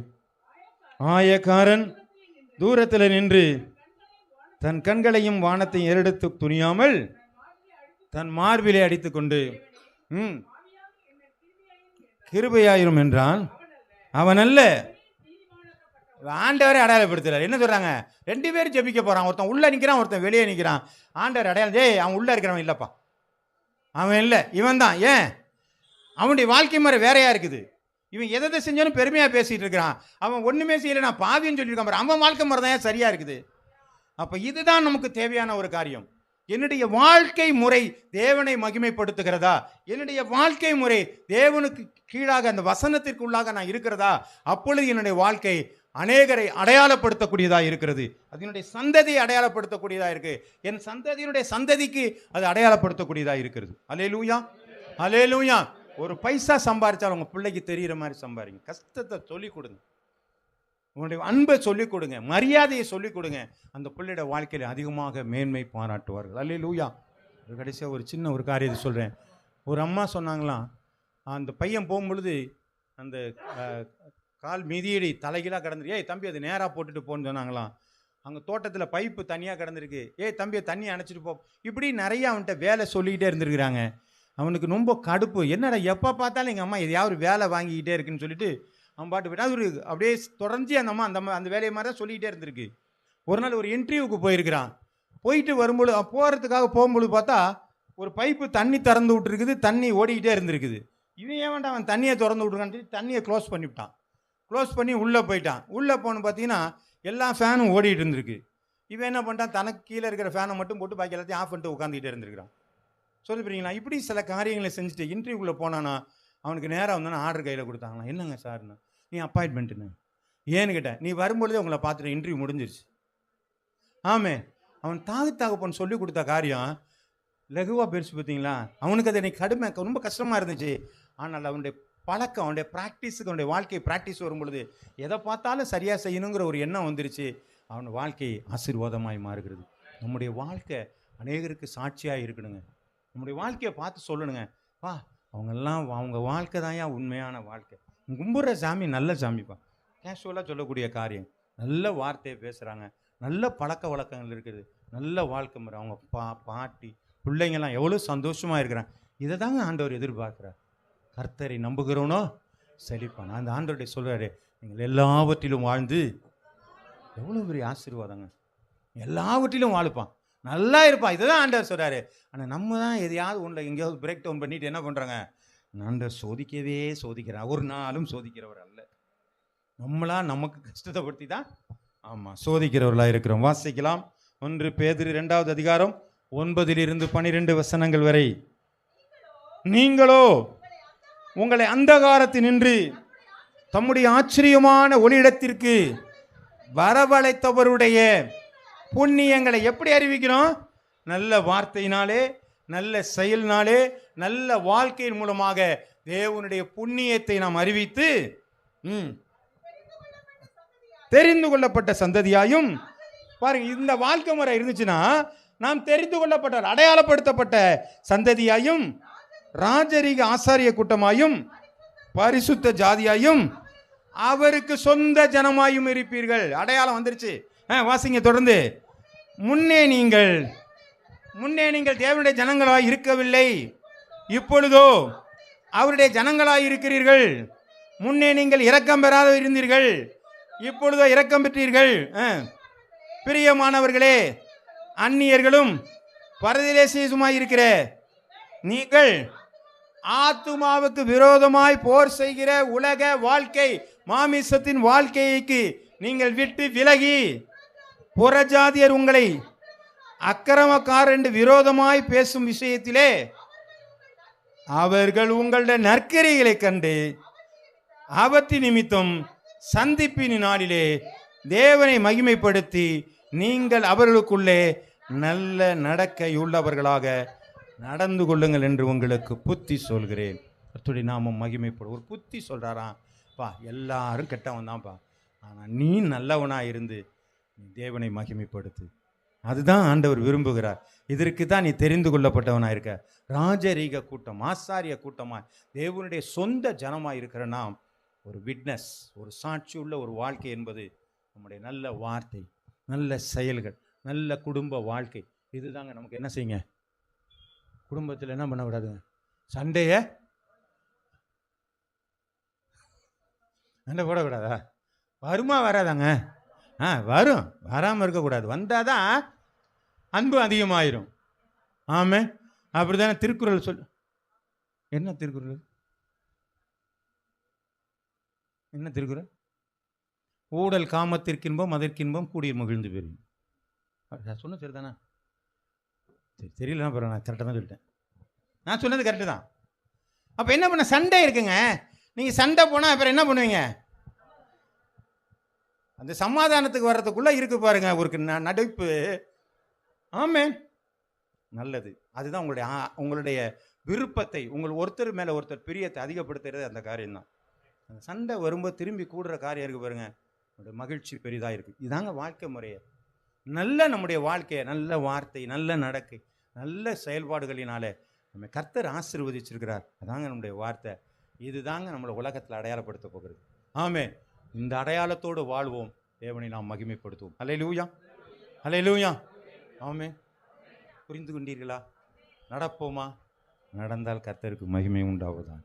ஆயக்காரன் தூரத்தில் நின்று தன் கண்களையும் வானத்தையும் ஏறெடுத்து துணியாமல் தன் மார்பிலே அடித்து கொண்டு கிருபையாயிரும் என்றான். அவன் அல்ல, ஆண்டவரை அடையாளப்படுத்துறாரு. என்ன சொல்றாங்க? 2 பேரும் ஜெபிக்க போறான். ஒருத்தன் உள்ள நிற்கிறான், ஒருத்தன் வெளியே நிற்கிறான். ஆண்டவர் அடையாளம், அவன் உள்ள இருக்கிறவன் இல்லப்பா, அவன் இல்லை, இவன் தான். ஏன்? அவனுடைய வாழ்க்கை முறை வேறையா இருக்குது. இவன் எதை செஞ்சாலும் பெருமையா பேசிட்டு இருக்கிறான். அவன் ஒண்ணுமே செய்யல, நான் பாவின்னு சொல்லியிருக்கான். அவன் வாழ்க்கை முறை தான் சரியா இருக்குது. அப்ப இதுதான் நமக்கு தேவையான ஒரு காரியம். என்னுடைய வாழ்க்கை முறை தேவனை மகிமைப்படுத்துகிறதா? என்னுடைய வாழ்க்கை முறை தேவனுக்கு கீழாக அந்த வசனத்திற்கு உள்ளாக நான் இருக்கிறதா? அப்பொழுது என்னுடைய வாழ்க்கை அநேகரை அடையாளப்படுத்தக்கூடியதாக இருக்கிறது. அதனுடைய சந்ததியை அடையாளப்படுத்தக்கூடியதாக இருக்கு. என் சந்ததியினுடைய சந்ததிக்கு அது அடையாளப்படுத்தக்கூடியதாக இருக்கிறது. அல்லேலூயா, அல்லேலூயா. ஒரு பைசா சம்பாதிச்சாலும் உங்கள் பிள்ளைக்கு தெரிகிற மாதிரி சம்பாதிங்க. கஷ்டத்தை சொல்லிக் கொடுங்க, உங்களுடைய அன்பை சொல்லிக் கொடுங்க, மரியாதையை சொல்லிக் கொடுங்க. அந்த பிள்ளையோட வாழ்க்கையில் அதிகமாக மேன்மை பாராட்டுவார்கள். அல்லேலூயா. கடைசியாக ஒரு சின்ன ஒரு காரியத்தை சொல்கிறேன். ஒரு அம்மா சொன்னாங்களாம், அந்த பையன் போகும்பொழுது அந்த கால் மிதியடி தலைகீழாக கிடந்துருக்கு. தம்பி அது நேராக போட்டுட்டு போன்னு சொன்னாங்களாம். அங்கே தோட்டத்தில் பைப்பு தனியாக கிடந்திருக்கு. தம்பியை தண்ணி அணைச்சிட்டு போ. இப்படி நிறைய அவன்கிட்ட வேலை சொல்லிக்கிட்டே இருந்திருக்கிறாங்க. அவனுக்கு ரொம்ப கடுப்பு. என்னடா எப்போ பார்த்தாலும் எங்கள் அம்மா எதையாவது வேலை வாங்கிக்கிட்டே இருக்குன்னு சொல்லிட்டு அவன் பாட்டு போய்ட்டு அது ஒரு அப்படியே தொடர்ந்து அந்த அம்மா அந்த வேலையை மாதிரி தான் சொல்லிக்கிட்டே இருந்திருக்கு. ஒரு நாள் ஒரு இன்டர்வியூக்கு போயிருக்கிறான். போயிட்டு வரும்பொழுது போகிறதுக்காக போகும்பொழுது பார்த்தா ஒரு பைப்பு தண்ணி திறந்து விட்டுருக்குது, தண்ணி ஓடிக்கிட்டே இருந்திருக்குது. இவன் ஏன் வேண்டாம் அவன் தண்ணியை திறந்து விட்ருக்கான்னு சொல்லி தண்ணியை க்ளோஸ் பண்ணிவிட்டான். க்ளோஸ் பண்ணி உள்ளே போயிட்டான். உள்ளே போன்னு பார்த்தீங்கன்னா எல்லா ஃபேனும் ஓடிட்டு இருந்திருக்கு. இவன் என்ன பண்ணிட்டான், தனக்கு கீழே இருக்கிற ஃபேனை மட்டும் போட்டு பாக்கி எல்லாத்தையும் ஆஃப் பண்ணிட்டு உட்காந்துக்கிட்டே இருந்திருக்கிறான். சொல்லி போறீங்களா? இப்படி சில காரியங்களை செஞ்சுட்டு இன்டர்வியூக்குள்ளே போனானா அவனுக்கு நேராக வந்தோன்னா ஆர்டர் கையில் கொடுத்தாங்களாம். என்னங்க சார்ண்ணா? நீ அப்பாயின்மெண்ட்டுன்னு. ஏன்னு கேட்டேன், நீ வரும்பொழுதே உங்களை பார்த்துட்டு இன்டர்வியூ முடிஞ்சிருச்சு. ஆமே, அவன் தகப்பன் சொல்லி கொடுத்த காரியம் லகுவாக பெருசு பார்த்தீங்களா? அவனுக்கு அது எனக்கு கடுமை ரொம்ப கஷ்டமாக இருந்துச்சு. ஆனால் அவனுடைய பழக்கம், அவனுடைய ப்ராக்டிஸுக்கு, அவனுடைய வாழ்க்கை ப்ராக்டிஸ் வரும்பொழுது எதை பார்த்தாலும் சரியாக செய்யணுங்கிற ஒரு எண்ணம் வந்துருச்சு. அவன் வாழ்க்கை ஆசீர்வாதமாய் மாறுகிறது. நம்முடைய வாழ்க்கை அநேகருக்கு சாட்சியாக இருக்கணுங்க. நம்முடைய வாழ்க்கையை பார்த்து சொல்லணுங்க, வா அவங்கெல்லாம் அவங்க வாழ்க்கை தான் ஏன் உண்மையான வாழ்க்கை. கும்புற சாமி நல்ல சாமிப்பா. கேஷுவலாக சொல்லக்கூடிய காரியம், நல்ல வார்த்தையை பேசுகிறாங்க, நல்ல பழக்க வழக்கங்கள் இருக்குது, நல்ல வாழ்க்கை முறை. அவங்க பாட்டி பிள்ளைங்கள்லாம் எவ்வளோ சந்தோஷமாக இருக்கிறாங்க. இதை தாங்க ஆண்டவர் எதிர்பார்க்குறார். கர்த்தரை நம்புகிறவனோ செழிப்பான். அந்த ஆண்டவருடைய சொல்கிறாரு, நீங்கள் எல்லாவற்றிலும் வாழ்ந்து, எவ்வளோ பெரிய ஆசீர்வாதங்க. எல்லாவற்றிலும் வாழுப்பான், நல்லா இருப்பான். இதை தான் ஆண்டவர் சொல்கிறாரு. ஆனால் நம்ம தான் எதையாவது ஒன்றில் எங்கேயாவது பிரேக் டவுன் பண்ணிட்டு என்ன பண்ணுறாங்க, ஆண்டவர் சோதிக்கவே சோதிக்கிறான். ஒரு நாளும் சோதிக்கிறவர் அல்ல. நம்மளா நமக்கு கஷ்டத்தை படுத்தி தான் ஆமாம் சோதிக்கிறவர்களாக இருக்கிறோம். வாசிக்கலாம். 1 பேதுரு 2வது அதிகாரம் 9 - 12 வசனங்கள் வரை. நீங்களோ உங்களை அந்தகாரத்தினின்று தம்முடைய ஆச்சரியமான ஒளியிடத்திற்கு வரவழைத்தவருடைய புண்ணியங்களை எப்படி அறிவிக்கிறோம்? நல்ல வார்த்தையினாலே, நல்ல செயல்னாலே, நல்ல வாழ்க்கையின் மூலமாக தேவனுடைய புண்ணியத்தை நாம் அறிவித்து தெரிந்து கொள்ளப்பட்ட சந்ததியாயும். பாருங்க, இந்த வாழ்க்கை முறை இருந்துச்சுன்னா நாம் தெரிந்து கொள்ளப்பட்ட அடையாளப்படுத்தப்பட்ட சந்ததியாயும், ராஜரீக ஆசாரிய கூட்டமாயும், பரிசுத்த ஜாதியாயும், அவருக்கு சொந்த ஜனமாயும் இருப்பீர்கள். அடையாளம் வந்துருச்சு. வாசிங்க தொடர்ந்து. முன்னே நீங்கள் தேவனுடைய ஜனங்களாய் இருக்கவில்லை, இப்பொழுதோ அவருடைய ஜனங்களாய் இருக்கிறீர்கள். முன்னே நீங்கள் இரக்கம் பெறாத இருந்தீர்கள், இப்பொழுதோ இரக்கம் பெற்றீர்கள். பிரியமானவர்களே, அந்நியர்களும் பரதேசியுமாய் இருக்கிற நீங்கள் ஆத்துமாவுக்கு விரோதமாய் போர் செய்கிற உலக வாழ்க்கை, மாமிசத்தின் வாழ்க்கைக்கு நீங்கள் விட்டு விலகி, புறஜாதியர் உங்களை அக்கிரமக்காரர் என்று விரோதமாய் பேசும் விஷயத்திலே அவர்கள் உங்களுடைய நற்கிரிகளை கண்டு அவற்றின் நிமித்தம் சந்திப்பின் நாளிலே தேவனை மகிமைப்படுத்தி நீங்கள் அவர்களுக்குள்ளே நல்ல நடக்கையுள்ளவர்களாக நடந்து கொள்ளுங்கள் என்று உங்களுக்கு புத்தி சொல்கிறேன். கர்த்தருடைய நாமம் மகிமைப்படும். ஒரு புத்தி சொல்கிறாராம், பா எல்லாரும் கெட்டவன் தான்ப்பா, ஆனால் நீ நல்லவனாக இருந்து நீ தேவனை மகிமைப்படுத்து. அதுதான் ஆண்டவர் விரும்புகிறார். இதற்கு தான் நீ தெரிந்து கொள்ளப்பட்டவனாக இருக்க. ராஜரீக கூட்டம், ஆசாரிய கூட்டமாக, தேவனுடைய சொந்த ஜனமாக இருக்கிற நாம் ஒரு விட்னஸ், ஒரு சாட்சி உள்ள ஒரு வாழ்க்கை என்பது நம்முடைய நல்ல வார்த்தை, நல்ல செயல்கள், நல்ல குடும்ப வாழ்க்கை. இதுதாங்க நமக்கு என்ன செய்யுங்க, குடும்பத்தில் என்ன பண்ணக்கூடாதுங்க, சண்டையை சண்டை போடக்கூடாதா? வருமா வராதாங்க? வரும், வராமல் இருக்கக்கூடாது. வந்தால் தான் அன்பு அதிகமாயிரும். ஆமே, அப்படி தானே திருக்குறள் என்ன திருக்குறள்? என்ன திருக்குறள்? ஊடல் காமத்திற்கின்பம் அதற்கின்பம் கூடிய மகிழ்ந்து பெறும். சொன்ன சரி தானே? சரி, தெரியலன்னா பரவாயில்ல, நான் கரெக்டாக தான் சொல்லிட்டேன். நான் சொன்னது கரெக்டு தான். அப்போ என்ன பண்ண, சண்டை இருக்குங்க. நீங்கள் சண்டை போனால் அப்புறம் என்ன பண்ணுவீங்க? அந்த சமாதானத்துக்கு வர்றதுக்குள்ளே இருக்கு பாருங்க ஒரு நடிப்பு. ஆமே, நல்லது. அதுதான் உங்களுடைய விருப்பத்தை, ஒருத்தர் மேலே ஒருத்தர் பிரியத்தை அதிகப்படுத்துறது அந்த காரியம்தான். அந்த சண்டை வரும்போது திரும்பி கூடுற காரியம் இருக்குது பாருங்க, உங்களுடைய மகிழ்ச்சி பெரிதாக இருக்குது. இதுதாங்க வாழ்க்கை முறையை. நல்ல நம்முடைய வாழ்க்கையை, நல்ல வார்த்தை, நல்ல நடக்கை, நல்ல செயல்பாடுகளினாலே நம்ம கர்த்தர் ஆசீர்வதிச்சிருக்கிறார். அதாங்க நம்முடைய வார்த்தை. இதுதாங்க நம்மளை உலகத்தில் அடையாளப்படுத்த போகிறது. ஆமே, இந்த அடையாளத்தோடு வாழ்வோம், தேவனை நாம் மகிமைப்படுத்துவோம். அல்லேலூயா, அல்லேலூயா. ஆமே, புரிந்து கொண்டீர்களா? நடப்போமா? நடந்தால் கர்த்தருக்கு மகிமை உண்டாவதுதான்.